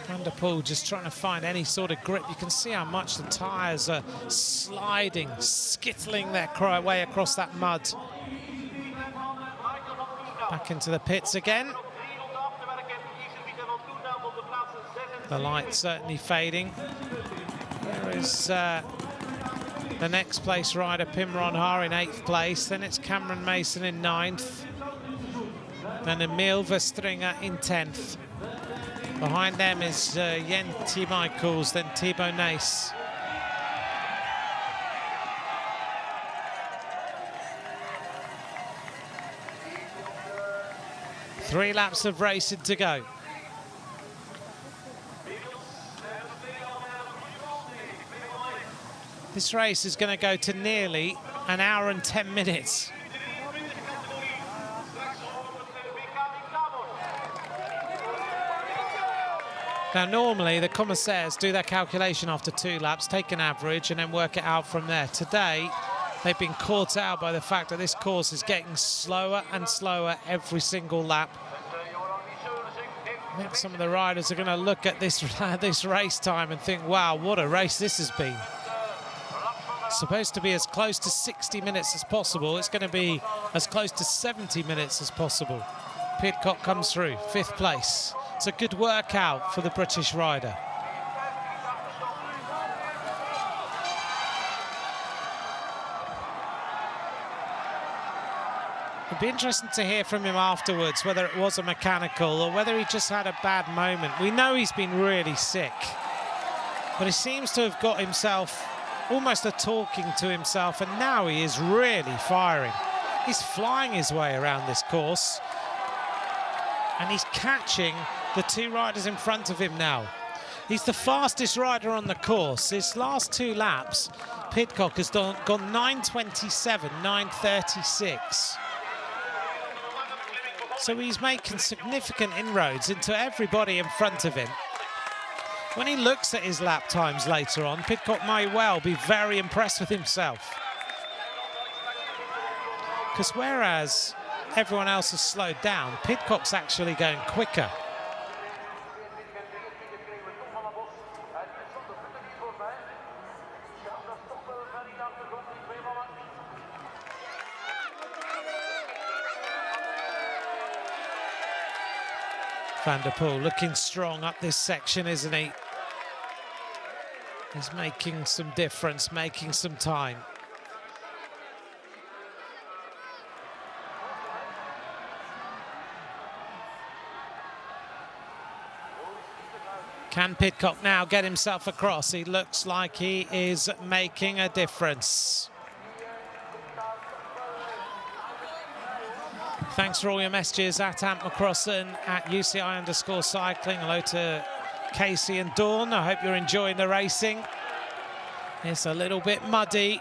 Van der Poel just trying to find any sort of grip. You can see how much the tyres are sliding, skittling their way across that mud. Back into the pits again. The light certainly fading. There is the next place rider, Pim Ronhaar, in 8th place. Then it's Cameron Mason in 9th. Then Emil Verstringer in 10th. Behind them is Jen T. Michaels, then Thibaut Nace. Three laps of racing to go. This race is going to go to nearly an hour and 10 minutes. Now, normally the commissaires do their calculation after 2 laps, take an average and then work it out from there. Today, they've been caught out by the fact that this course is getting slower and slower every single lap. I think some of the riders are going to look at this, this race time and think, wow, what a race this has been. It's supposed to be as close to 60 minutes as possible. It's going to be as close to 70 minutes as possible. Pidcock comes through, 5th place. It's a good workout for the British rider. It'd be interesting to hear from him afterwards, whether it was a mechanical or whether he just had a bad moment. We know he's been really sick, but he seems to have got himself almost a talking to himself, and now he is really firing. He's flying his way around this course, and he's catching the two riders in front of him now. He's the fastest rider on the course. His last 2 laps, Pidcock has gone 9:27, 9:36. So he's making significant inroads into everybody in front of him. When he looks at his lap times later on, Pidcock may well be very impressed with himself. Because whereas everyone else has slowed down, Pidcock's actually going quicker. Van der Poel looking strong up this section, isn't he? He's making some difference, making some time. Can Pidcock now get himself across? He looks like he is making a difference. Thanks for all your messages at Ant McCrossan, at UCI_cycling. Hello to Casey and Dawn. I hope you're enjoying the racing. It's a little bit muddy,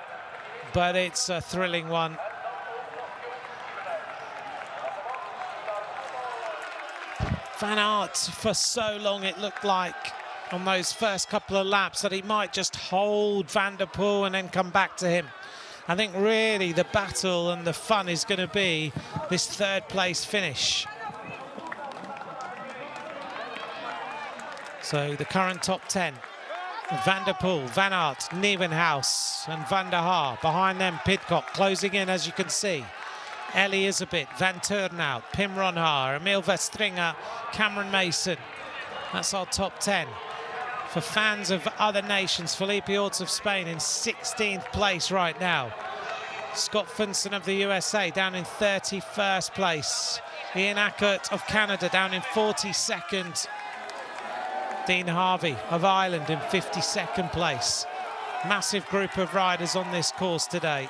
but it's a thrilling one. Van Aert, for so long it looked like on those first couple of laps that he might just hold Van der Poel and then come back to him. I think really the battle and the fun is going to be this 3rd place finish. So the current top 10, Van der Poel, Van Aert, Nieuwenhuis and Van der Haar. Behind them, Pidcock closing in, as you can see. Ellie Isabit, Van Turnhout, Pim Ronhaar, Emil Verstringer, Cameron Mason. That's our top 10. For fans of other nations, Felipe Orts of Spain in 16th place right now. Scott Finson of the USA down in 31st place. Ian Ackert of Canada down in 42nd. Dean Harvey of Ireland in 52nd place. Massive group of riders on this course today.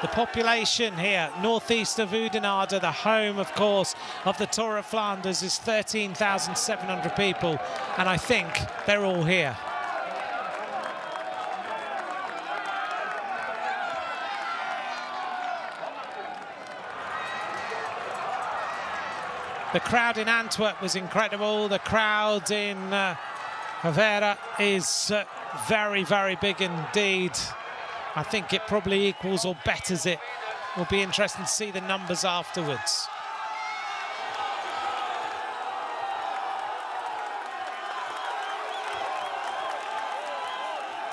The population here, northeast of Oudenaarde, the home, of course, of the Tour of Flanders, is 13,700 people, and I think they're all here. The crowd in Antwerp was incredible. The crowd in Gavere is very, very big indeed. I think it probably equals or betters it. Will be interesting to see the numbers afterwards.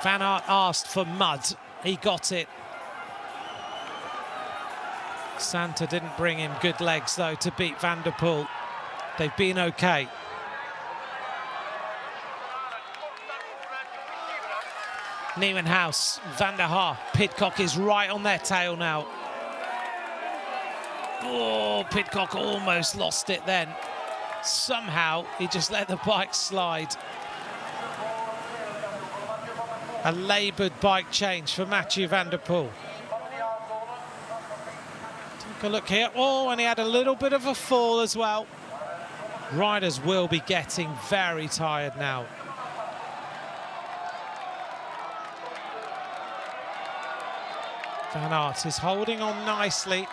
Van Aert asked for mud. He got it. Santa didn't bring him good legs, though, to beat Van der Poel. They've been okay. Nieuwenhuis, Van der Haar, Pidcock is right on their tail now. Oh, Pidcock almost lost it then. Somehow, he just let the bike slide. A laboured bike change for Mathieu van der Poel. Take a look here. Oh, and he had a little bit of a fall as well. Riders will be getting very tired now. Van Aert is holding on nicely.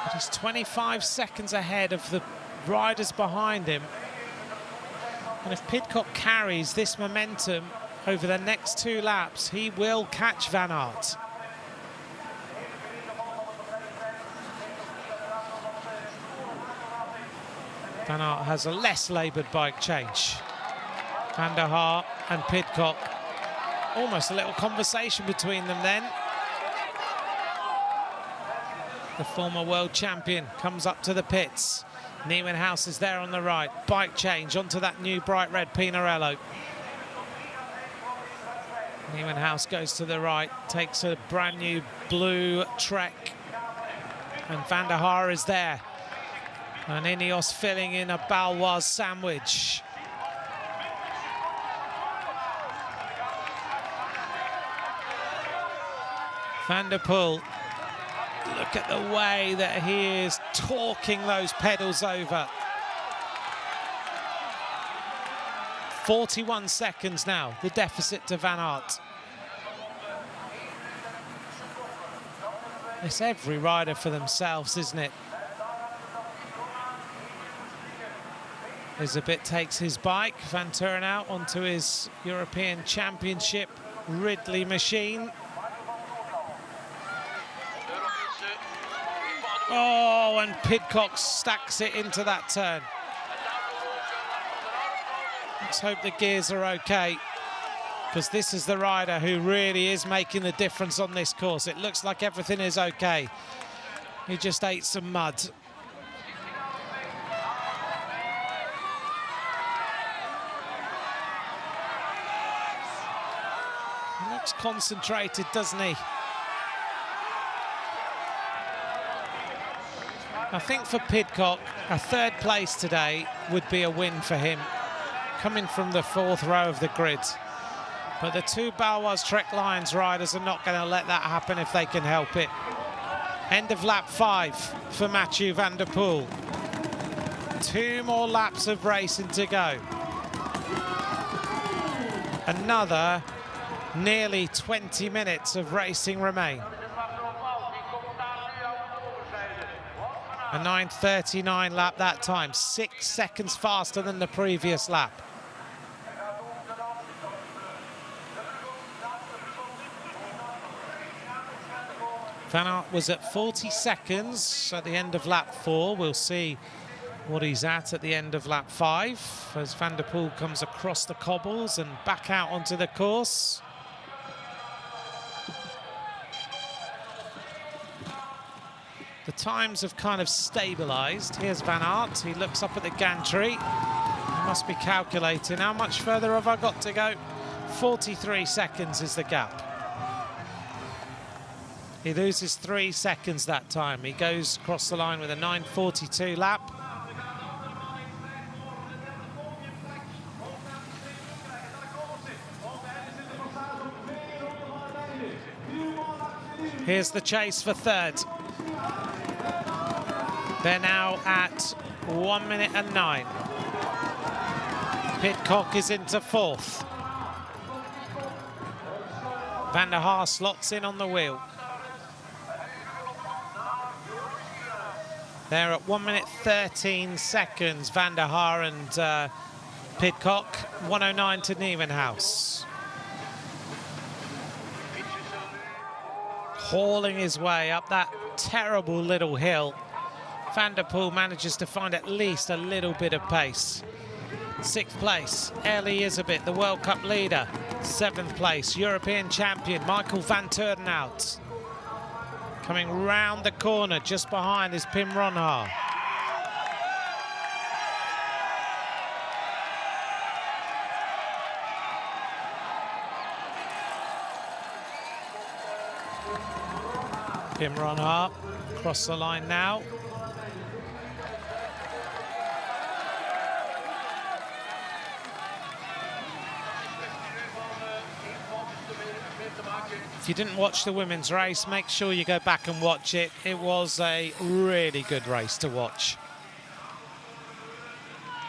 But he's 25 seconds ahead of the riders behind him. And if Pidcock carries this momentum over the next 2 laps, he will catch Van Aert. Van Aert has a less laboured bike change. Van der Haar and Pidcock. Almost a little conversation between them then. The former world champion comes up to the pits. Nieuwenhuis is there on the right. Bike change onto that new bright red Pinarello. Nieuwenhuis goes to the right, takes a brand new blue Trek, and Van der Haar is there. And Ineos filling in a Baloise sandwich. Van der Poel, look at the way that he is talking those pedals over. 41 seconds now, the deficit to Van Aert. It's every rider for themselves, isn't it? Isabit takes his bike, Van Turnhout onto his European Championship Ridley machine. Oh, and Pidcock stacks it into that turn. Let's hope the gears are okay, because this is the rider who really is making the difference on this course. It looks like everything is okay. He just ate some mud. He looks concentrated, doesn't he? I think for Pidcock, a third place today would be a win for him, coming from the fourth row of the grid. But the two Baloise Trek Lions riders are not going to let that happen if they can help it. End of lap 5 for Mathieu van der Poel. 2 more laps of racing to go. Another nearly 20 minutes of racing remain. A 9:39 lap that time, 6 seconds faster than the previous lap. Van Aert was at 40 seconds at the end of lap 4. We'll see what he's at the end of lap 5 as Van der Poel comes across the cobbles and back out onto the course. The times have kind of stabilised. Here's Van Aert. He looks up at the gantry. He must be calculating. How much further have I got to go? 43 seconds is the gap. He loses 3 seconds that time. He goes across the line with a 9:42 lap. Here's the chase for third. They're now at 1 minute and 9. Pidcock is into fourth. Van der Haar slots in on the wheel. They're at 1 minute 13 seconds, Van der Haar and Pidcock. 1:09 to Nieuwenhuis. Hauling his way up that terrible little hill. Van der Poel manages to find at least a little bit of pace. 6th place, Elie Isabit, the World Cup leader. 7th place, European champion Michael van Turnhout. Coming round the corner, just behind is Pim Ronhaar. Pim Ronhaar across the line now. If you didn't watch the women's race, make sure you go back and watch it. It was a really good race to watch.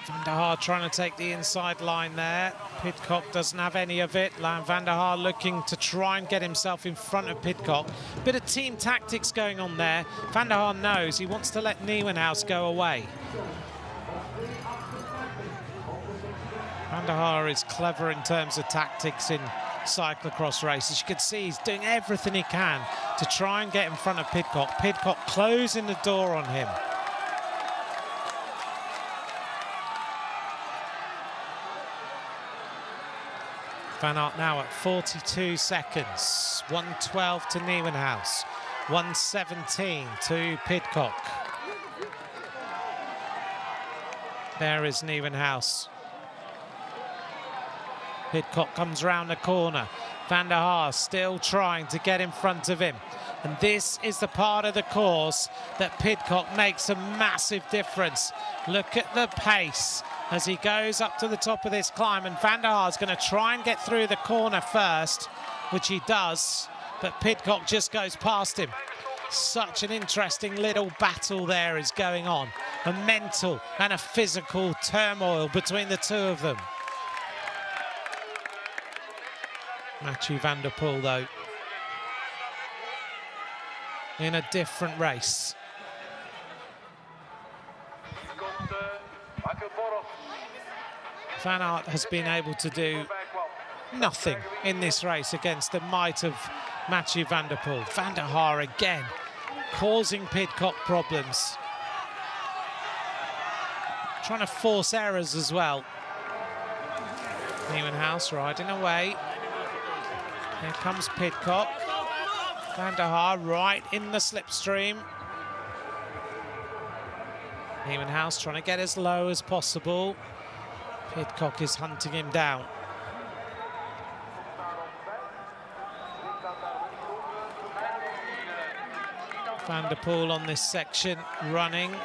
Van der Haar trying to take the inside line there. Pidcock doesn't have any of it. Van der Haar looking to try and get himself in front of Pidcock. Bit of team tactics going on there. Van der Haar knows he wants to let Nieuwenhuis go away. Van der Haar is clever in terms of tactics in cyclocross races. You can see he's doing everything he can to try and get in front of Pidcock. Pidcock closing the door on him. Van Aert now at 42 seconds. 1:12 to Nieuwenhuis. 1:17 to Pidcock. There is Nieuwenhuis. Pidcock comes round the corner. Van der Haar still trying to get in front of him. And this is the part of the course that Pidcock makes a massive difference. Look at the pace as he goes up to the top of this climb, and Van der Haar is going to try and get through the corner first, which he does, but Pidcock just goes past him. Such an interesting little battle there is going on. A mental and a physical turmoil between the two of them. Mathieu van der Poel, though, in a different race. Van Aert has been able to do nothing in this race against the might of Mathieu van der Poel. Van der Haar again causing Pidcock problems. Trying to force errors as well. Nieuwenhuis riding away. Here comes Pidcock. Van der Haar right in the slipstream. Nieuwenhuis trying to get as low as possible. Pidcock is hunting him down. Van der Poel on this section running.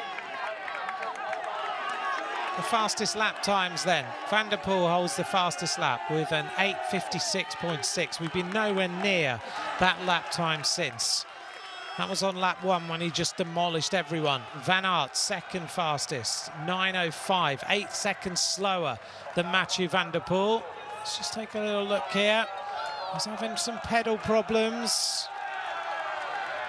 The fastest lap times then. Van der Poel holds the fastest lap with an 8:56.6. We've been nowhere near that lap time since. That was on lap 1 when he just demolished everyone. Van Aert, second fastest, 9:05, 8 seconds slower than Mathieu van der Poel. Let's just take a little look here. He's having some pedal problems.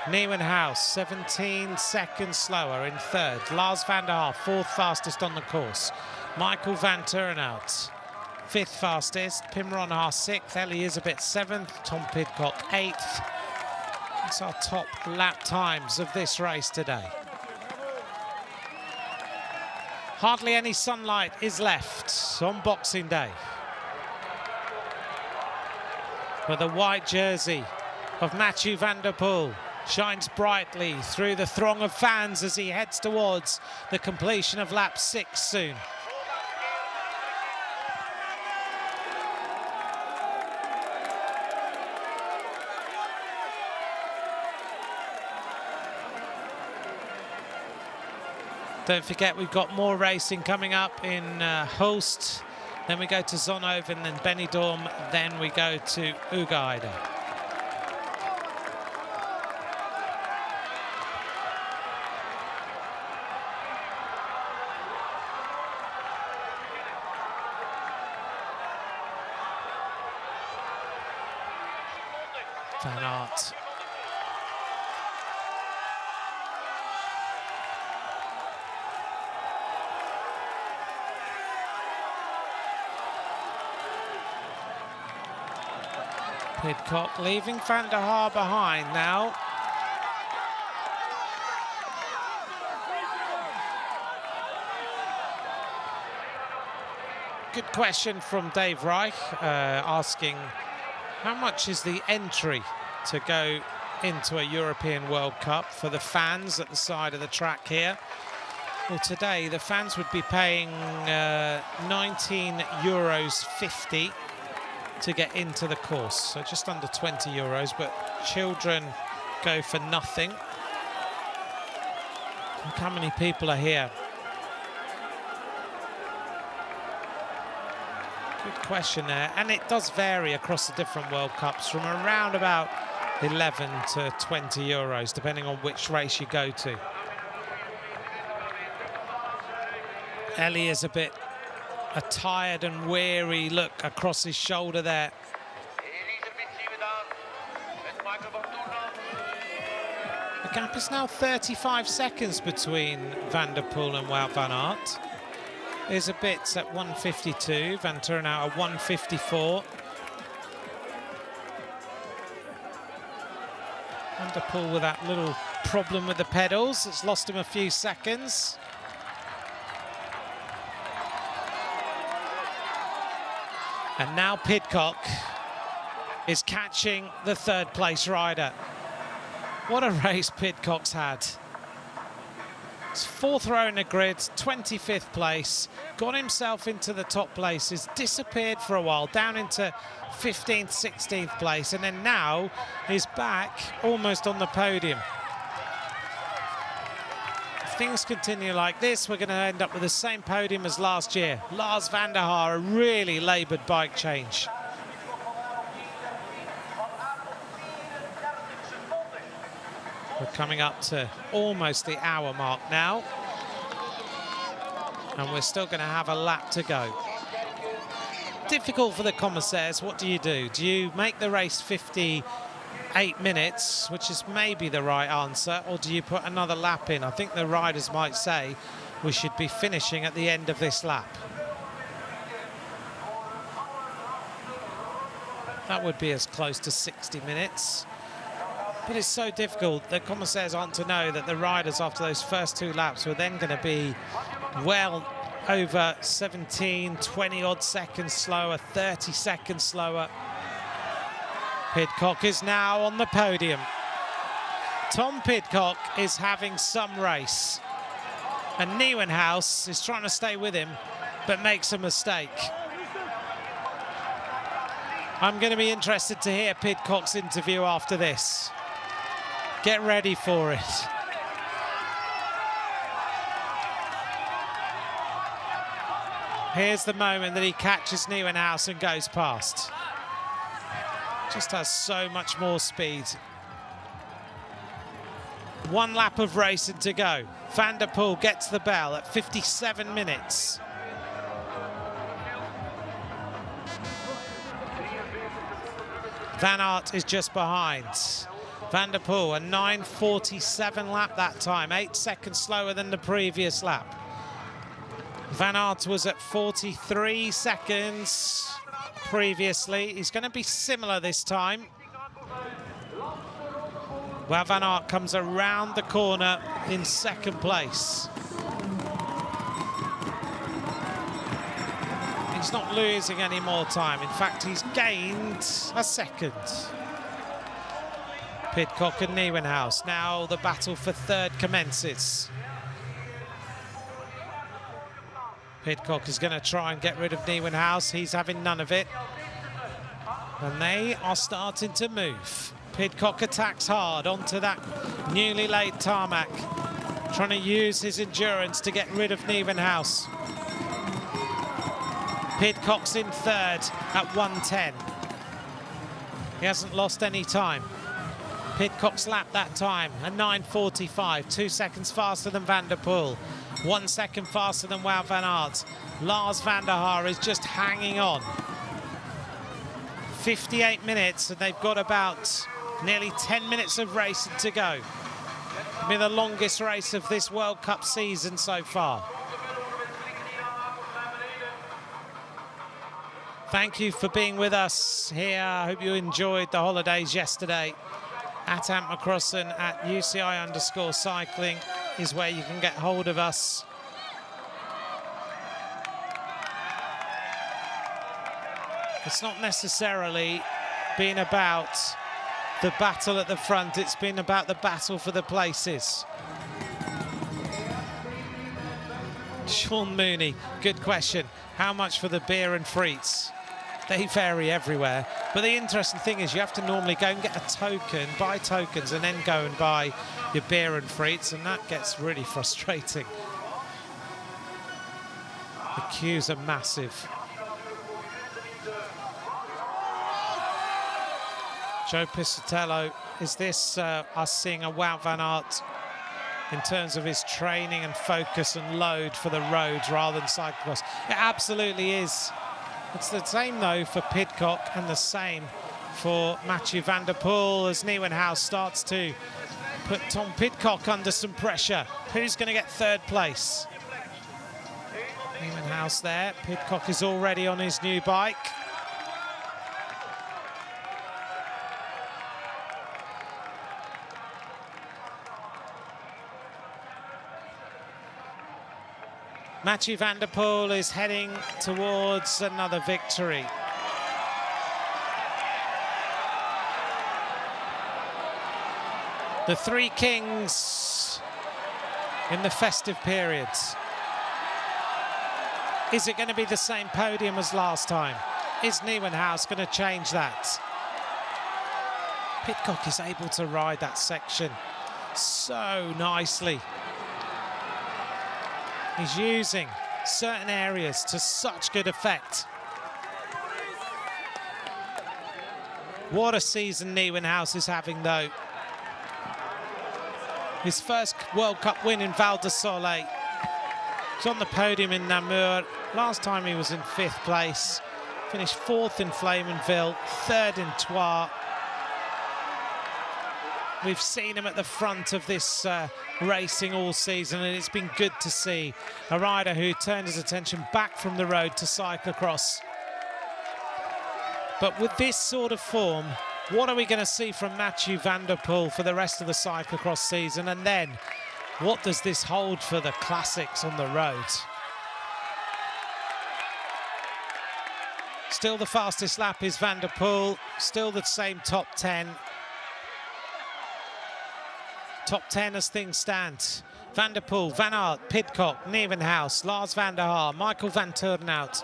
Nieuwenhuis, 17 seconds slower in third. Lars van der Haar, fourth fastest on the course. Michael van Turnhout, fifth fastest. Pim Ronhaar, sixth. Ellie Isabeth, seventh. Tom Pidcock, eighth. That's our top lap times of this race today. Hardly any sunlight is left on Boxing Day. But the white jersey of Mathieu van der Poel shines brightly through the throng of fans as he heads towards the completion of lap 6 soon. Don't forget, we've got more racing coming up in Hulst. Then we go to Zonhoven, then Benidorm, then we go to Ugaida. Van Aert. Pidcock leaving Van der Haar behind now. Good question from Dave Reich, asking how much is the entry to go into a European World Cup for the fans at the side of the track here? Well, today the fans would be paying €19.50 to get into the course, so just under €20, but children go for nothing. Look how many people are here. Good question there, and it does vary across the different World Cups from around about 11 to €20, depending on which race you go to. Ellie is a tired and weary look across his shoulder there. The gap is now 35 seconds between Van der Poel and Wout van Aert. Isabit's at 1:52, Van Turnhout at 1:54. Van der Poel with that little problem with the pedals, it's lost him a few seconds. And now Pidcock is catching the third place rider. What a race Pidcock's had. He's 4th row in the grid, 25th place, got himself into the top places, disappeared for a while, down into 15th, 16th place, and then now he's back almost on the podium. If things continue like this, we're going to end up with the same podium as last year. Lars van der Haar, a really laboured bike change. We're coming up to almost the hour mark now. And we're still going to have a lap to go. Difficult for the commissaires. What do? Do you make the race 58 minutes, which is maybe the right answer, or do you put another lap in? I think the riders might say we should be finishing at the end of this lap. That would be as close to 60 minutes. But it's so difficult. The commissaires aren't to know that the riders after those first 2 laps were then going to be well over 17, 20 odd seconds slower, 30 seconds slower. Pidcock is now on the podium. Tom Pidcock is having some race. And Nieuwenhuis is trying to stay with him, but makes a mistake. I'm going to be interested to hear Pidcock's interview after this. Get ready for it. Here's the moment that he catches Nieuwenhuis and goes past. Just has so much more speed. 1 lap of racing to go. Van der Poel gets the bell at 57 minutes. Van Aert is just behind. Van der Poel, a 9:47 lap that time, 8 seconds slower than the previous lap. Van Aert was at 43 seconds previously. He's going to be similar this time. Well, Van Aert comes around the corner in 2nd place. He's not losing any more time. In fact, he's gained a second. Pidcock and Nieuwenhuis. Now the battle for 3rd commences. Pidcock is going to try and get rid of Nieuwenhuis. He's having none of it. And they are starting to move. Pidcock attacks hard onto that newly laid tarmac, trying to use his endurance to get rid of Nieuwenhuis. Pidcock's in 3rd at 1:10. He hasn't lost any time. Pidcock's lap that time, a 9:45, 2 seconds faster than Van der Poel, 1 second faster than Wout van Aert. Lars van der Haar is just hanging on. 58 minutes, and they've got about nearly 10 minutes of racing to go. It'll be the longest race of this World Cup season so far. Thank you for being with us here. I hope you enjoyed the holidays yesterday. At Antmacrossen at UCI_cycling is where you can get hold of us. It's not necessarily been about the battle at the front, it's been about the battle for the places. Sean Mooney, good question. How much for the beer and frites? They vary everywhere. But the interesting thing is you have to normally go and get a token, buy tokens, and then go and buy your beer and frites, and that gets really frustrating. The queues are massive. Joe Piscitello, is this us seeing a Wout van Aert in terms of his training and focus and load for the roads rather than cyclocross? It absolutely is. It's the same, though, for Pidcock and the same for Mathieu van der Poel as Nieuwenhuis starts to put Tom Pidcock under some pressure. Who's going to get 3rd place? Nieuwenhuis there. Pidcock is already on his new bike. Mathieu van der Poel is heading towards another victory. The Three Kings in the festive periods. Is it going to be the same podium as last time? Is Nieuwenhuis going to change that? Pidcock is able to ride that section so nicely. He's using certain areas to such good effect. What a season Nieuwenhuis is having, though. His first World Cup win in Val di Sole. He's on the podium in Namur. Last time he was in 5th place. Finished 4th in Flamanville, 3rd in Troyes. We've seen him at the front of this racing all season, and it's been good to see a rider who turned his attention back from the road to cyclocross. But with this sort of form, what are we going to see from Mathieu van der Poel for the rest of the cyclocross season? And then, what does this hold for the classics on the road? Still the fastest lap is Van der Poel, still the same top 10. Top 10 as things stand. Van der Poel, Van Aert, Pidcock, Nieuwenhuis, Lars van der Haar, Michael van Turnhout,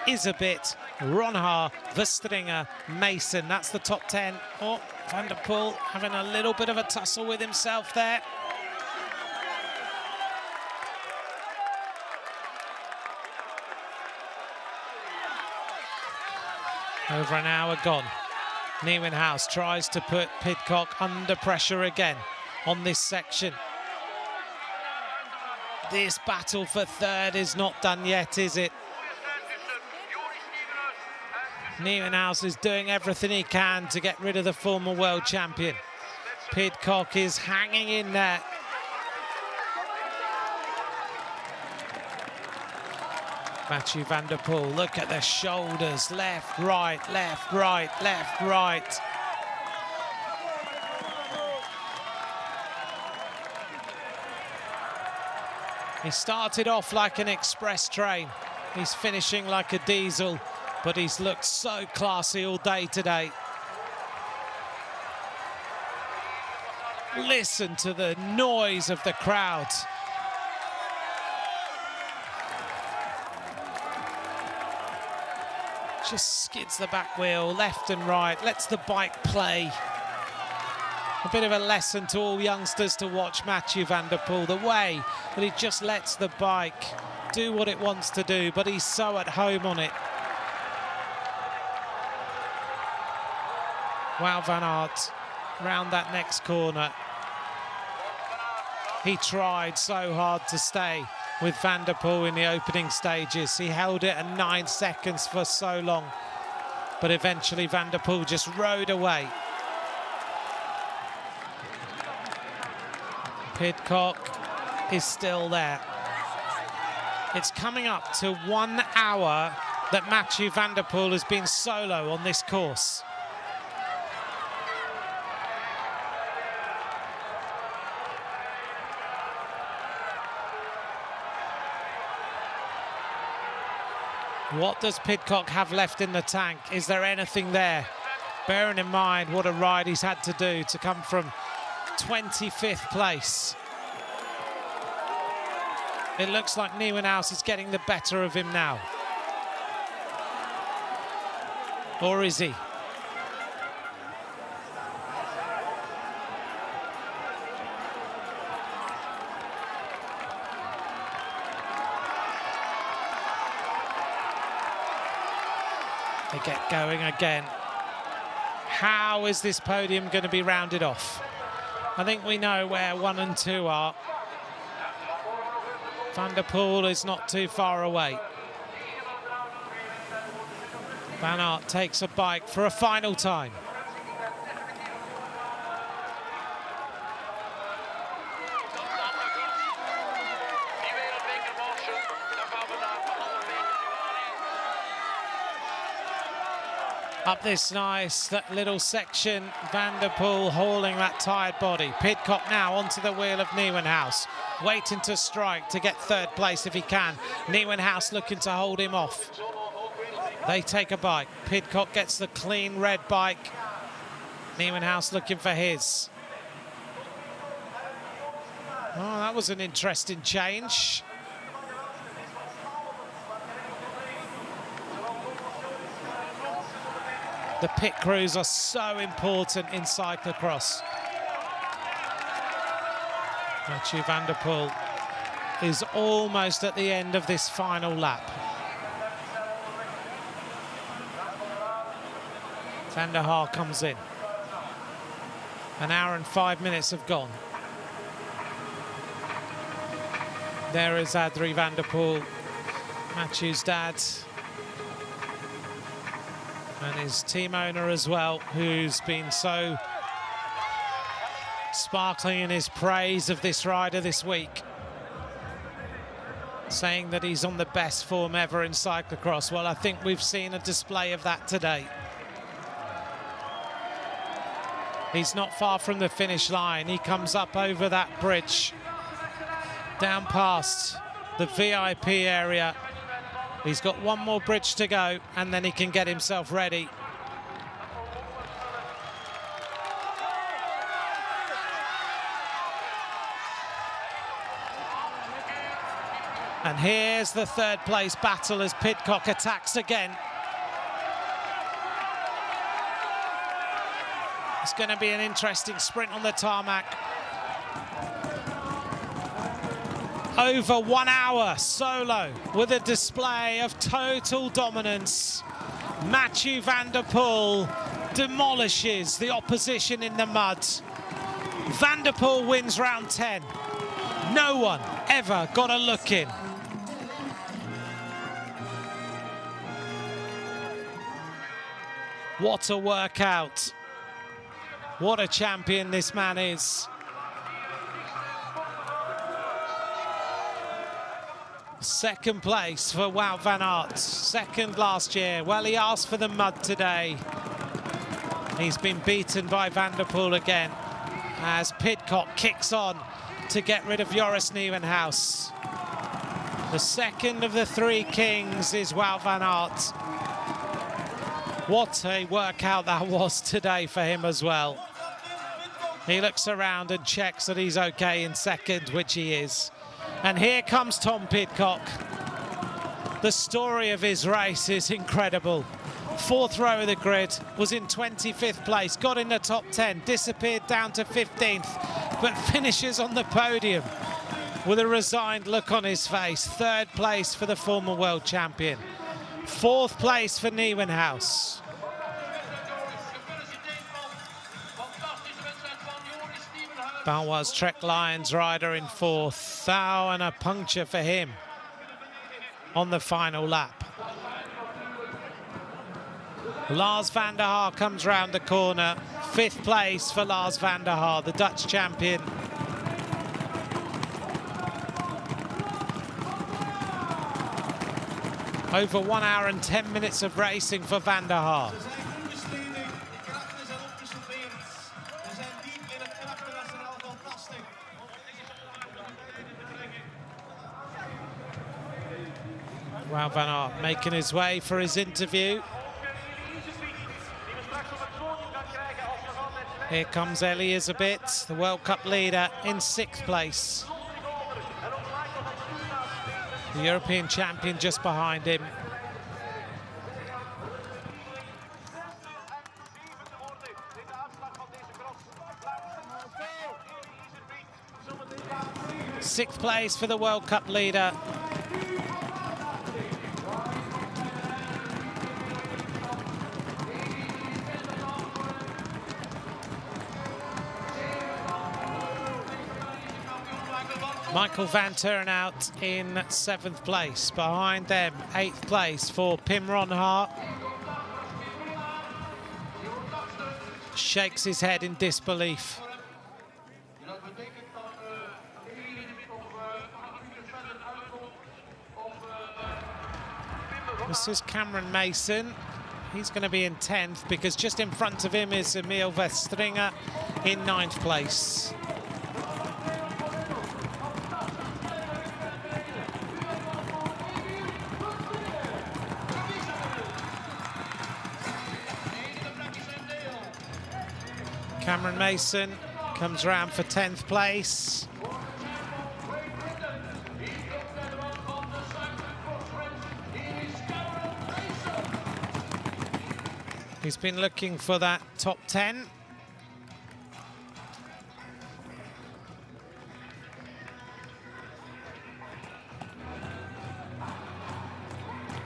Isabit, Ron Haar, Verstringer, Mason. That's the top 10. Oh, Van der Poel having a little bit of a tussle with himself there. Over an hour gone. Nieuwenhuis tries to put Pidcock under pressure again on this section. This battle for 3rd is not done yet, is it? Nieuwenhuis is doing everything he can to get rid of the former world champion. Pidcock is hanging in there. Mathieu van der Poel, look at the shoulders, left, right, left, right, left, right. He started off like an express train. He's finishing like a diesel, but he's looked so classy all day today. Listen to the noise of the crowd. Just skids the back wheel, left and right, lets the bike play. A bit of a lesson to all youngsters to watch Mathieu van der Poel, the way that he just lets the bike do what it wants to do, but he's so at home on it. Wout van Aert round that next corner. He tried so hard to stay with Van der Poel in the opening stages. He held it at 9 seconds for so long, but eventually Van der Poel just rode away. Pidcock is still there. It's coming up to 1 hour that Mathieu van der Poel has been solo on this course. What does Pidcock have left in the tank? Is there anything there? Bearing in mind what a ride he's had to do to come from 25th place. It looks like Nieuwenhuis is getting the better of him now. Or is he? They get going again. How is this podium going to be rounded off? I think we know where 1 and 2 are. Van der Poel is not too far away. Van Aert takes a bike for a final time. Up this nice, that little section, Van der Poel hauling that tired body. Pidcock now onto the wheel of Nieuwenhuis, waiting to strike to get 3rd place if he can. Nieuwenhuis looking to hold him off. They take a bike. Pidcock gets the clean red bike. Nieuwenhuis looking for his. Oh, that was an interesting change. The pit crews are so important in cyclocross. Mathieu van der Poel is almost at the end of this final lap. Van der Haar comes in. An hour and 5 minutes have gone. There is Adrie van der Poel, Mathieu's dad, and his team owner as well, who's been so sparkling in his praise of this rider this week, saying that he's on the best form ever in cyclocross. Well, I think we've seen a display of that today. He's not far from the finish line. He comes up over that bridge, down past the VIP area. He's got one more bridge to go, and then he can get himself ready. And here's the third place battle as Pidcock attacks again. It's going to be an interesting sprint on the tarmac. Over 1 hour solo with a display of total dominance. Mathieu van der Poel demolishes the opposition in the mud. Van der Poel wins round 10. No one ever got a look in. What a workout. What a champion this man is. Second place for Wout van Aert, second last year. Well, he asked for the mud today. He's been beaten by Van der Poel again as Pidcock kicks on to get rid of Joris Nieuwenhuis. The second of the three kings is Wout van Aert. What a workout that was today for him as well. He looks around and checks that he's okay in second, which he is. And here comes Tom Pidcock. The story of his race is incredible. Fourth row of the grid, was in 25th place, got in the top 10, disappeared down to 15th, but finishes on the podium with a resigned look on his face. Third place for the former world champion. Fourth place for Nieuwenhuis. Balois Trek Lions rider in fourth. Thou and a puncture for him on the final lap. Lars van der Haar comes round the corner. Fifth place for Lars van der Haar, the Dutch champion. Over 1 hour and 10 minutes of racing for van der Haar. Wout van Aert making his way for his interview. Here comes Elisabeth, the World Cup leader, in sixth place. The European champion just behind him. Sixth place for the World Cup leader. Michael van Turnhout in seventh place. Behind them, eighth place for Pim Ronhaar. Shakes his head in disbelief. This is Cameron Mason. He's going to be in 10th because just in front of him is Emil Vestringer in 9th place. Cameron Mason comes round for 10th place. He's been looking for that top 10.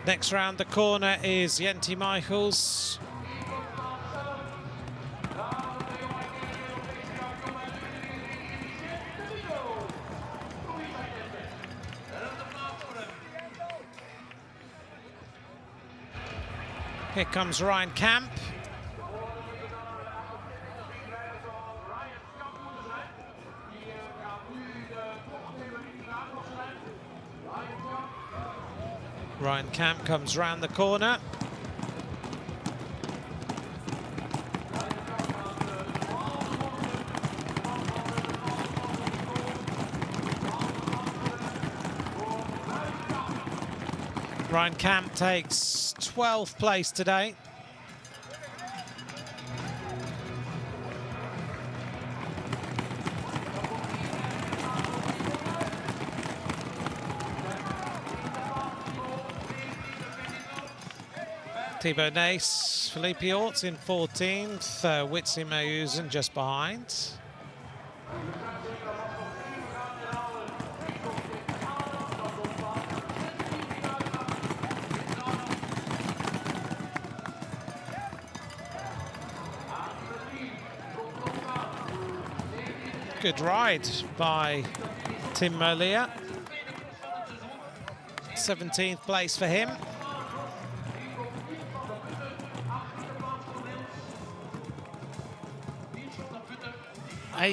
Next round the corner is Jenti Michels. Here comes Ryan Kamp. Ryan Kamp comes round the corner. Ryan Kamp takes 12th place today. Thibaut Nace, Felipe Orts in 14th, Witsi Meusen just behind. Good ride by Tim Merlier. 17th place for him.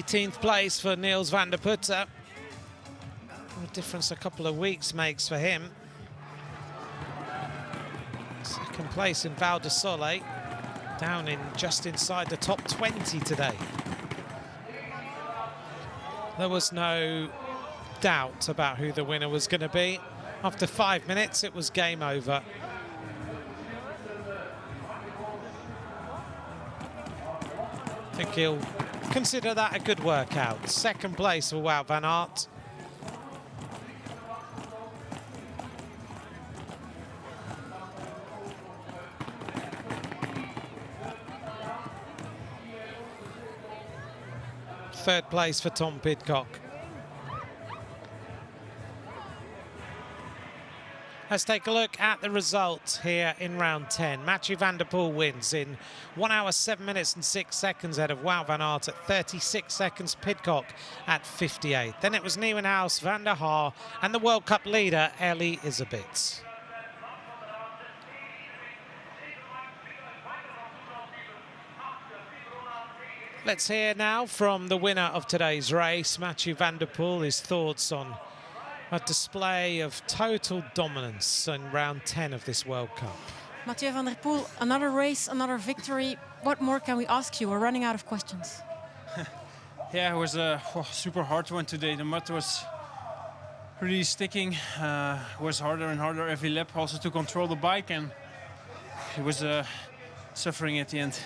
th place for Niels van der Putten. The difference a couple of weeks makes for him. Second place in Val di Sole, down in just inside the top 20 today. There was no doubt about who the winner was going to be. After 5 minutes, it was game over. I think he'll consider that a good workout. Second place for Wout van Aert. Third place for Tom Pidcock. Let's take a look at the results here in round 10. Mathieu van der Poel wins in 1 hour, 7 minutes and 6 seconds ahead of Wout van Aert at 36 seconds, Pidcock at 58. Then it was Nieuwenhuis, Van der Haar and the World Cup leader, Elie Iserbyt. Let's hear now from the winner of today's race, Mathieu van der Poel, his thoughts on a display of total dominance in round 10 of this World Cup. Mathieu van der Poel, another race, another victory. What more can we ask you? We're running out of questions. Yeah, it was a super hard one today. The mud was really sticking. It was harder and harder every lap also to control the bike, and it was suffering at the end.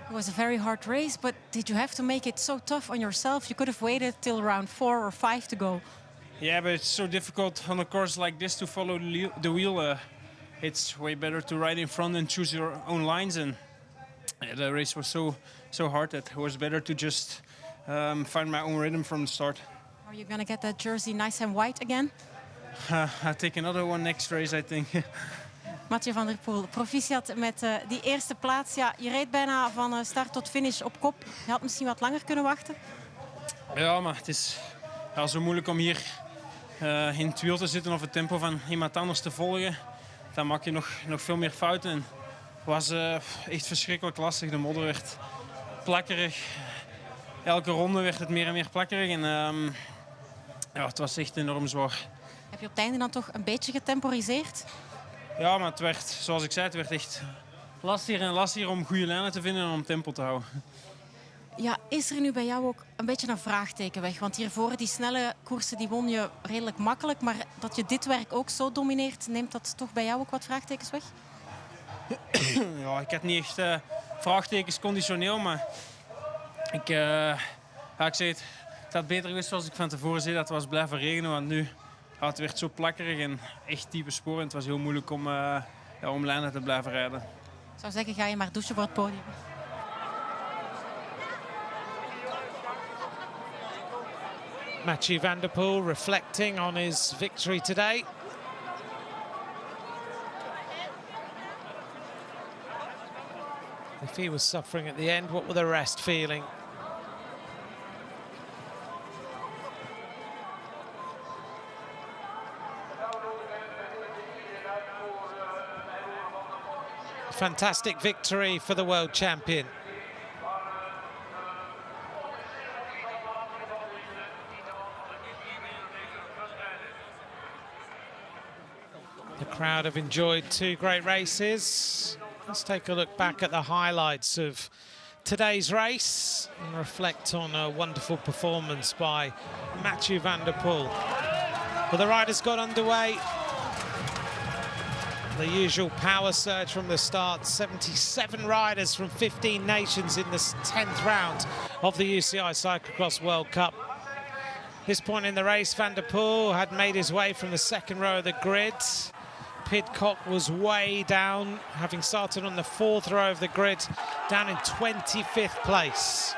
It was a very hard race, but did you have to make it so tough on yourself? You could have waited till round 4 or 5 to go. Yeah, but it's so difficult on a course like this to follow the wheel. It's way better to ride in front and choose your own lines. And the race was so hard that it was better to just find my own rhythm from the start. Are you going to get that jersey nice and white again? I'll take another one next race, I think. Mathieu van der Poel, proficiat met die eerste plaats. Ja, je reed bijna van start tot finish op kop. Je had misschien wat langer kunnen wachten. Ja, maar het is zo moeilijk om hier in het wiel te zitten of het tempo van iemand anders te volgen. Dan maak je nog veel meer fouten. En het was echt verschrikkelijk lastig. De modder werd plakkerig. Elke ronde werd het meer en meer plakkerig. En ja, het was echt enorm zwaar. Heb je op het einde dan toch een beetje getemporiseerd? Ja, maar het werd, zoals ik zei, het werd echt lastiger en lastiger om goede lijnen te vinden en om tempo te houden. Ja, is er nu bij jou ook een beetje een vraagteken weg? Want hiervoor, die snelle koersen, die won je redelijk makkelijk. Maar dat je dit werk ook zo domineert, neemt dat toch bij jou ook wat vraagtekens weg? Ja, ik had niet echt vraagtekens conditioneel, maar ik zei het had beter geweest zoals ik van tevoren zei, dat het was blijven regenen. Want nu, het werd zo plakkerig en echt diepe sporen. Het was heel moeilijk om lijnen te blijven rijden. zou zeggen, ga je maar douchen voor het podium. Mathieu van der Poel reflecting on his victory today. If he was suffering at the end, what were the rest feeling? Fantastic victory for the world champion. The crowd have enjoyed 2 great races. Let's take a look back at the highlights of today's race and reflect on a wonderful performance by Mathieu van der Poel. Well, the riders got underway. The usual power surge from the start. 77 riders from 15 nations in this 10th round of the UCI Cyclo-cross World Cup. This point in the race, Van der Poel had made his way from the second row of the grid. Pidcock was way down, having started on the 4th row of the grid, down in 25th place.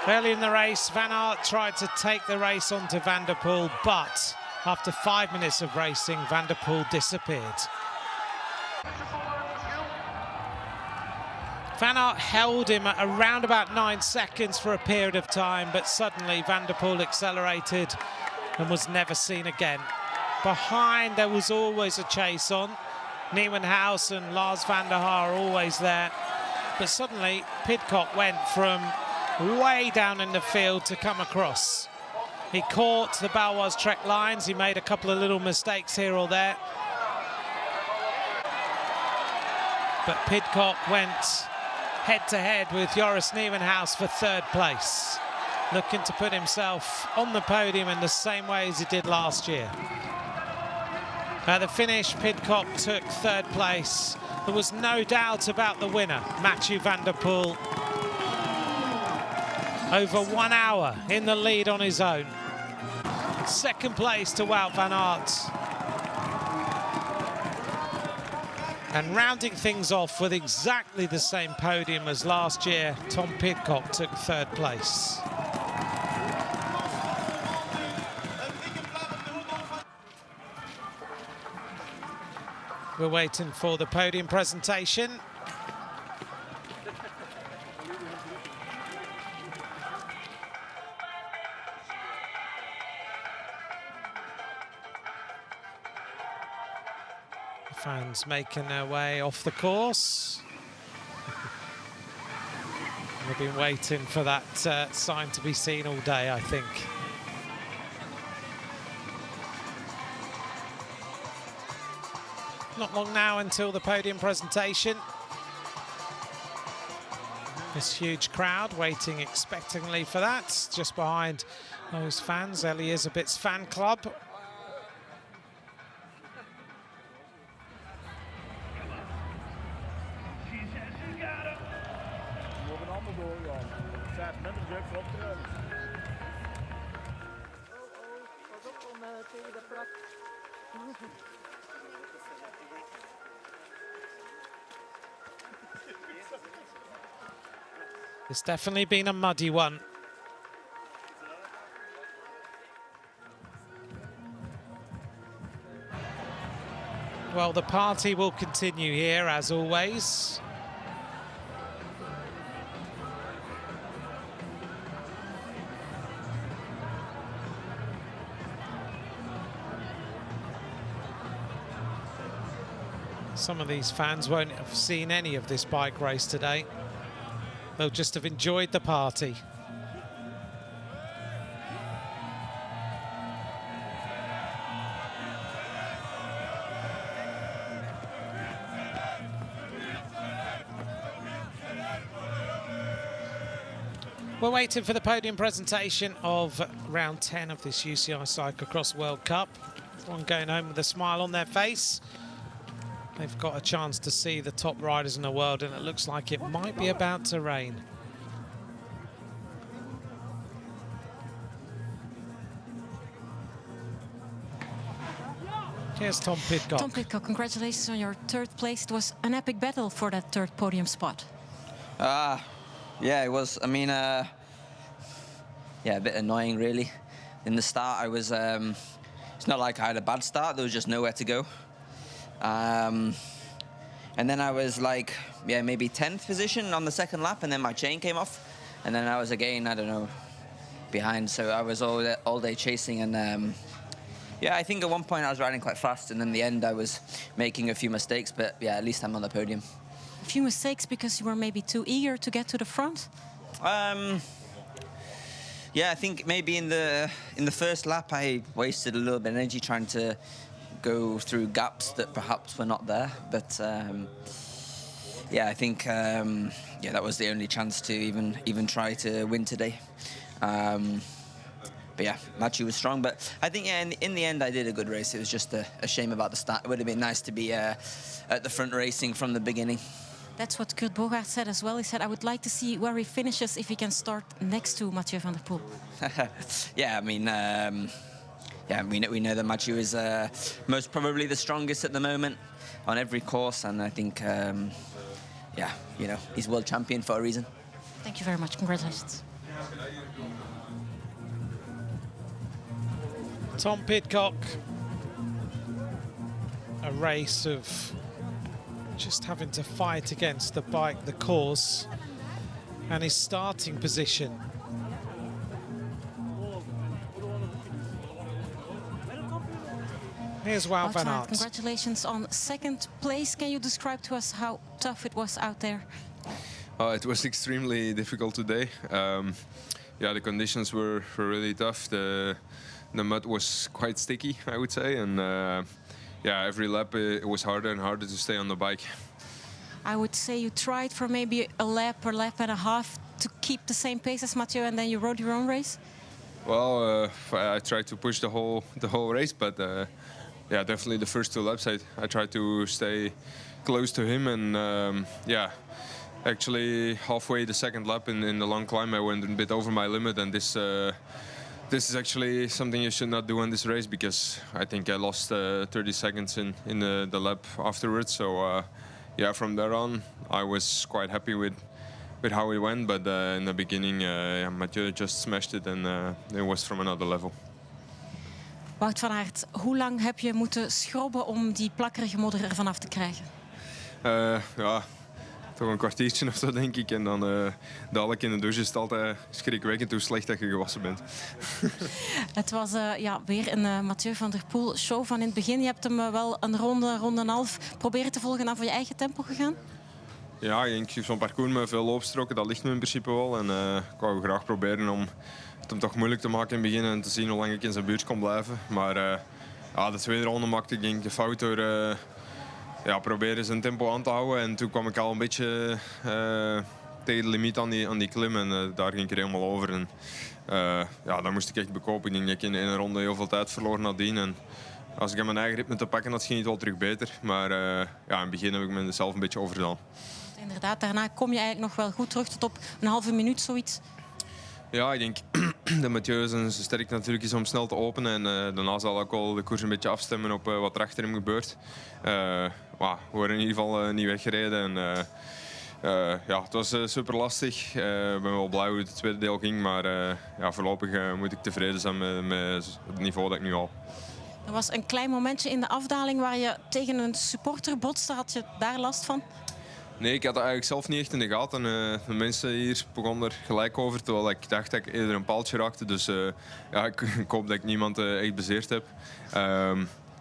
Early in the race, Van Aert tried to take the race onto Van der Poel, but after 5 minutes of racing, Van der Poel disappeared. Van Aert held him at around about 9 seconds for a period of time, but suddenly Van der Poel accelerated and was never seen again. Behind, there was always a chase on. Nieuwenhuis and Lars van der Haar are always there. But suddenly, Pidcock went from way down in the field to come across. He caught the Baloise Trek lines. He made a couple of little mistakes here or there. But Pidcock went head-to-head with Joris Nieuwenhuis for 3rd place, looking to put himself on the podium in the same way as he did last year. At the finish, Pidcock took 3rd place. There was no doubt about the winner, Mathieu van der Poel. Over 1 hour in the lead on his own. 2nd place to Wout van Aert. And rounding things off with exactly the same podium as last year, Tom Pidcock took 3rd place. We're waiting for the podium presentation. Fans making their way off the course. We've been waiting for that sign to be seen all day, I think. Not long now until the podium presentation. This huge crowd waiting expectantly for that. Just behind those fans, Elizabeth's fan club. It's definitely been a muddy one. Well, the party will continue here, as always. Some of these fans won't have seen any of this bike race today. They'll just have enjoyed the party. We're waiting for the podium presentation of round 10 of this UCI Cyclo-cross World Cup. Everyone going home with a smile on their face. They've got a chance to see the top riders in the world, and it looks like it might be about to rain. Here's Tom Pidcock. Tom Pidcock, congratulations on your third place. It was an epic battle for that third podium spot. Yeah, it was. I mean, yeah, a bit annoying really. In the start, I was. It's not like I had a bad start. There was just nowhere to go. And then I was like, yeah, maybe 10th position on the second lap, and then my chain came off, and then I was again, I don't know, behind. So I was all day chasing, and yeah, I think at one point I was riding quite fast, and in the end I was making a few mistakes. But yeah, at least I'm on the podium. A few mistakes because you were maybe too eager to get to the front? Yeah, I think maybe in the first lap I wasted a little bit of energy trying to go through gaps that perhaps were not there. But yeah, I think yeah, that was the only chance to even try to win today. But yeah, Mathieu was strong. But I think yeah, in the end I did a good race. It was just a shame about the start. It would have been nice to be at the front racing from the beginning. That's what Kurt Bogaert said as well. He said, I would like to see where he finishes if he can start next to Mathieu van der Poel. Yeah, I mean, yeah, we know that Mathieu is most probably the strongest at the moment on every course, and I think, yeah, you know, he's world champion for a reason. Thank you very much. Congratulations. Tom Pidcock. A race of just having to fight against the bike, the course, and his starting position. Here's Wout van Aert. Congratulations on second place. Can you describe to us how tough it was out there? It was extremely difficult today. Yeah, the conditions were really tough. The mud was quite sticky, I would say, and yeah, every lap it was harder and harder to stay on the bike. I would say you tried for maybe a lap or lap and a half to keep the same pace as Mathieu, and then you rode your own race? Well, I tried to push the whole race, but yeah, definitely the first two laps I tried to stay close to him, and yeah, actually halfway the second lap in the long climb I went a bit over my limit, and this is actually something you should not do in this race, because I think I lost 30 seconds in the lap afterwards. So yeah, from there on I was quite happy with how it went, but in the beginning yeah, Mathieu just smashed it, and it was from another level. Wout van Aert, hoe lang heb je moeten schrobben om die plakkerige modder ervan af te krijgen? Ja, toch een kwartiertje of zo, denk ik. En dan dadelijk in de douche is het altijd schrikwekkend hoe slecht dat je gewassen bent. Het was ja, weer een Mathieu van der Poel show van in het begin. Je hebt hem wel een ronde en een half proberen te volgen en dan voor je eigen tempo gegaan? Ja, ik denk zo'n parcours met veel loopstroken, dat ligt me in principe wel. En ik wou graag proberen om het hem toch moeilijk te maken in het begin en te zien hoe lang ik in zijn buurt kon blijven. Maar ja, de tweede ronde maakte ik denk de fout door ja, proberen zijn tempo aan te houden. En toen kwam ik al een beetje tegen de limiet aan die klim, en daar ging ik er helemaal over. En ja, daar moest ik echt bekopen. Ik denk dat ik in de ene ronde heel veel tijd verloor nadien. En als ik aan mijn eigen ritme te pakken had, ging het wel terug beter. Maar ja, in het begin heb ik mezelf een beetje overdaan. Inderdaad, daarna kom je eigenlijk nog wel goed terug tot op een halve minuut, zoiets. Ja, ik denk dat Mathieu zijn sterk natuurlijk is om snel te openen. En daarna zal ook wel de koers een beetje afstemmen op wat er achter hem gebeurt. We worden in ieder geval niet weggereden. En, ja, het was super lastig. Ik ben wel blij hoe het tweede deel ging. Maar ja, voorlopig moet ik tevreden zijn met het niveau dat ik nu al. Er was een klein momentje in de afdaling waar je tegen een supporter botste. Had je daar last van? Nee, ik had het eigenlijk zelf niet echt in de gaten. De mensen hier begonnen er gelijk over, terwijl ik dacht dat ik eerder een paaltje raakte. Dus ja, ik hoop dat ik niemand echt bezeerd heb.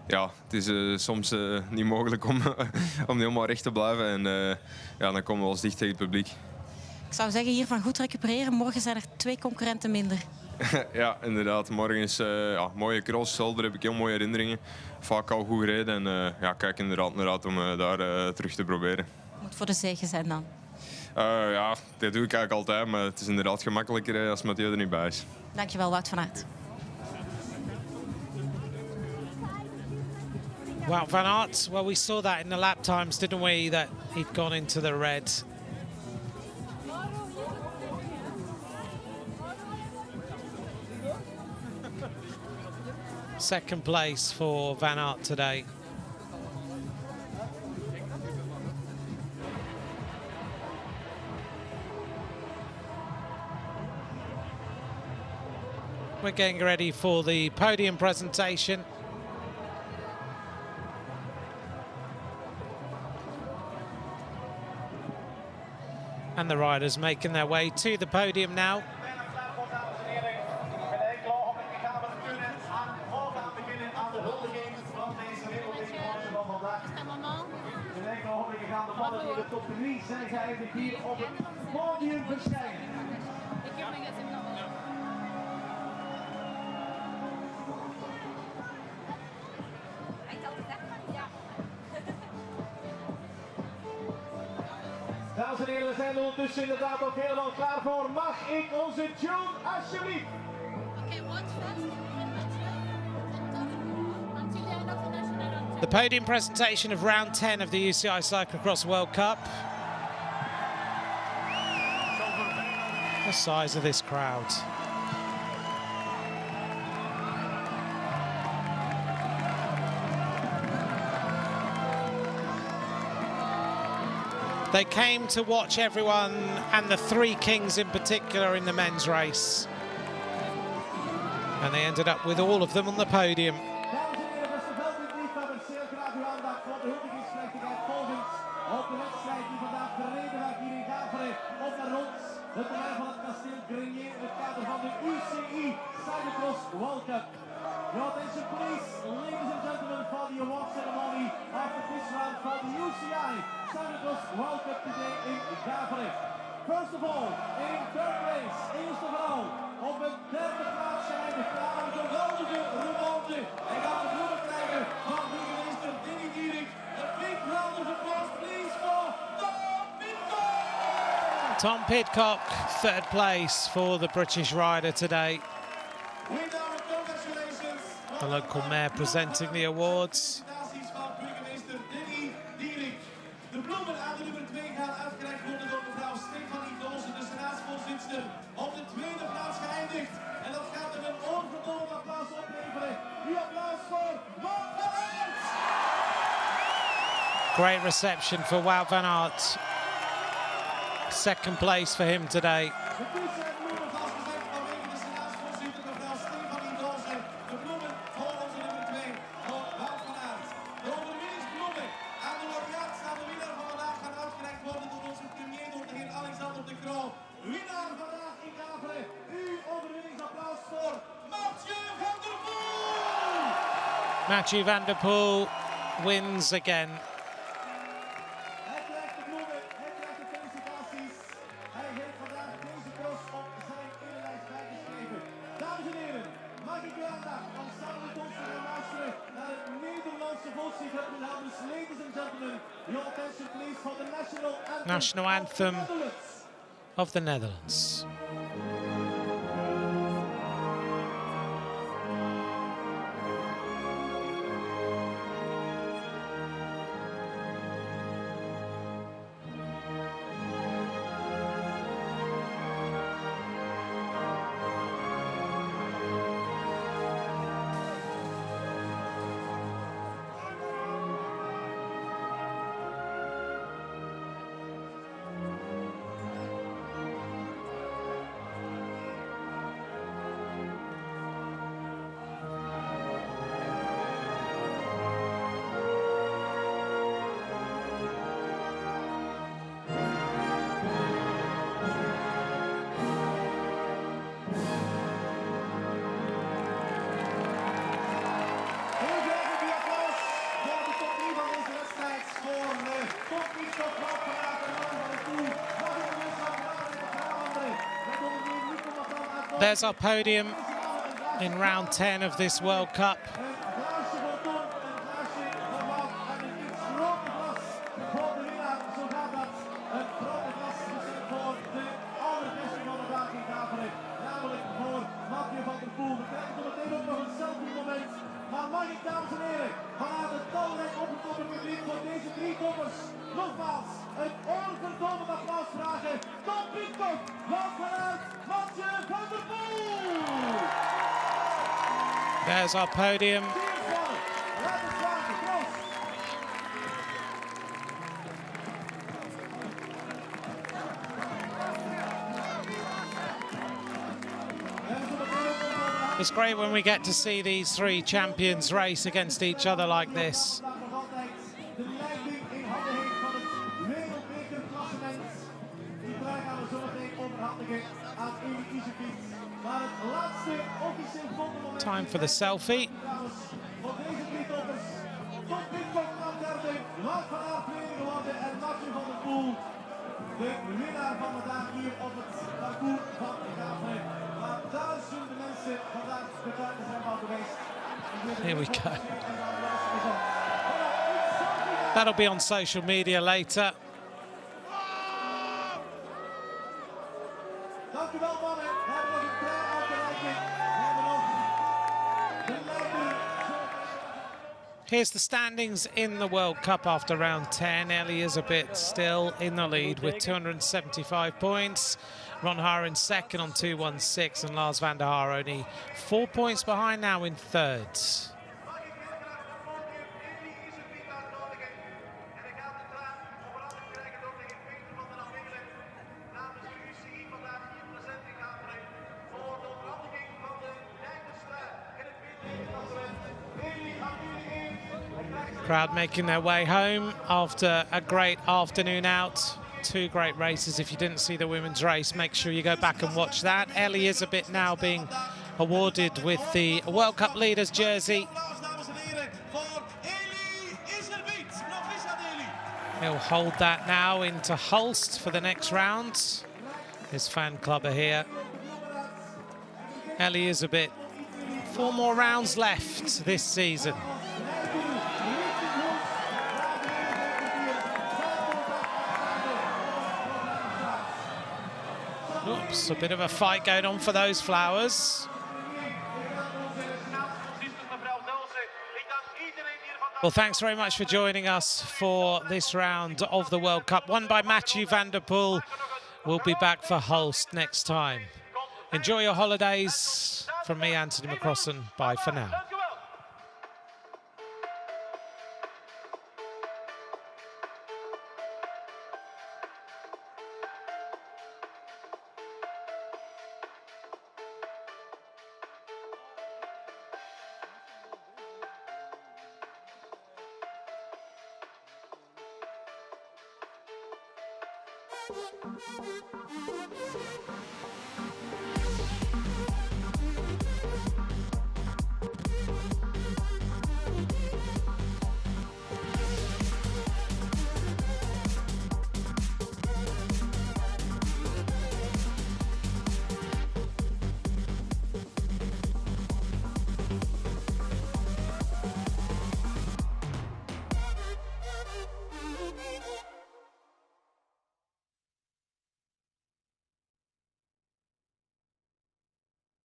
Ja, het is soms niet mogelijk om helemaal recht te blijven. En ja, dan komen we wel eens dicht tegen het publiek. Ik zou zeggen, hiervan goed recupereren. Morgen zijn er 2 concurrenten minder. Ja, inderdaad. Morgen is ja, mooie cross. Zelf heb ik heel mooie herinneringen. Vaak al goed gereden. En ja, kijk inderdaad naar uit om daar terug te proberen. Moet voor de zege zijn dan. Ja, dat doe ik eigenlijk altijd. Maar het is inderdaad gemakkelijker als Mathieu er niet bij is. Dankjewel, Wout van Aert. Wout van Aert, well, we saw that in the lap times, didn't we, that he'd gone into the red. Second place for Van Aert today. We're getting ready for the podium presentation. And the riders making their way to the podium now. De top 3 zijn zij eigenlijk hier op het podium verschijnen. Dames en heren, we zijn ondertussen inderdaad ook helemaal klaar voor. Mag ik onze tune alsjeblieft? The podium presentation of round 10 of the UCI Cyclo-cross World Cup. The size of this crowd. They came to watch everyone, and the three kings in particular, in the men's race. And they ended up with all of them on the podium. Op de wedstrijd die vandaag verreden werd hier in Gavere op de rots. Het terrein van het kasteel Grenier in het kader van de UCI Cyclo-cross World Cup. Your attention please, ladies and gentlemen, for the award ceremony after this round for the UCI Cyclo-cross World Cup today in Gavere. First of all, in third place, eerst en vooral op het derde plaats zijn de klare geweldige remonte. Hij gaat de bloemen krijgen van burgemeester Danny Dierik. A big round of applause please for Tom Pidcock! Tom Pidcock, third place for the British rider today. Congratulations. The local mayor presenting the awards. Van burgemeester Danny Dierik. De bloemen aan de nummer 2 gaan uitgereikt worden door mevrouw Stefanie Dozen, de senaatsvoorzitter, op de tweede plaats geëindigd. En dat gaat er een onverdomme applaus opleveren. Nu applaus voor Wout van Aert! Great reception for Wout van Aert. Second place for him today. De toetsen en bloemen vastgezet vanwege de senaatsvoorzitter mevrouw Stefanie Dozen. De bloemen voor onze nummer 2, voor Wout van Aert. De overwinningsbloemen aan de laureaat aan de winnaar van vandaag gaan uitgereikt worden door onze premier, door de heer Alexander de Croo. Winnaar vandaag in Gavere. Uw overwinningsapplaus voor Mathieu van der Poel! Mathieu van der Poel wins again. Hij krijgt de bloemen, hij krijgt de felicitaties. Hij heeft vandaag deze cross op zijn inlijst bijgeschreven. Dames en heren, mag ik uw aandacht van samen met ons te gaan luisteren naar het Nederlandse volkslied. Dus ladies and gentlemen, your attention please for the National anthem of the Netherlands. There's our podium in round 10 of this World Cup. Maar mag ik, dames en heren, vanuit het talrijk opgekomen publiek voor deze drie toppers nogmaals een onverdomme applaus vragen. Tom Pidcock, Wout van Aert, Mathieu van der Poel! There's our podium. It's great when we get to see these three champions race against each other like this. Time for the selfie. De winnaar van vandaag hier op het parcours van Gavere. Waar duizenden mensen vandaag getuigen zijn van geweest. Here we go. That'll be on social media later. Dank u wel, mannen. We hebben nog een klein uitreiking. We hebben nog de leider. Here's the standings in the World Cup after round 10. Elizabeth still in the lead with 275 points. Ron Haar in second on 216, and Lars van der Haar only 4 points behind now in third. Crowd making their way home after a great afternoon out. Two great races. If you didn't see the women's race, make sure you go back and watch that. Elizabeth now being awarded with the World Cup leaders jersey. He'll hold that now into Hulst for the next round. His fan club are here. Elizabeth, 4 more rounds left this season. Oops, a bit of a fight going on for those flowers. Well, thanks very much for joining us for this round of the World Cup, won by Mathieu van der Poel. We'll be back for Hulst next time. Enjoy your holidays. From me, Anthony McCrossan. Bye for now.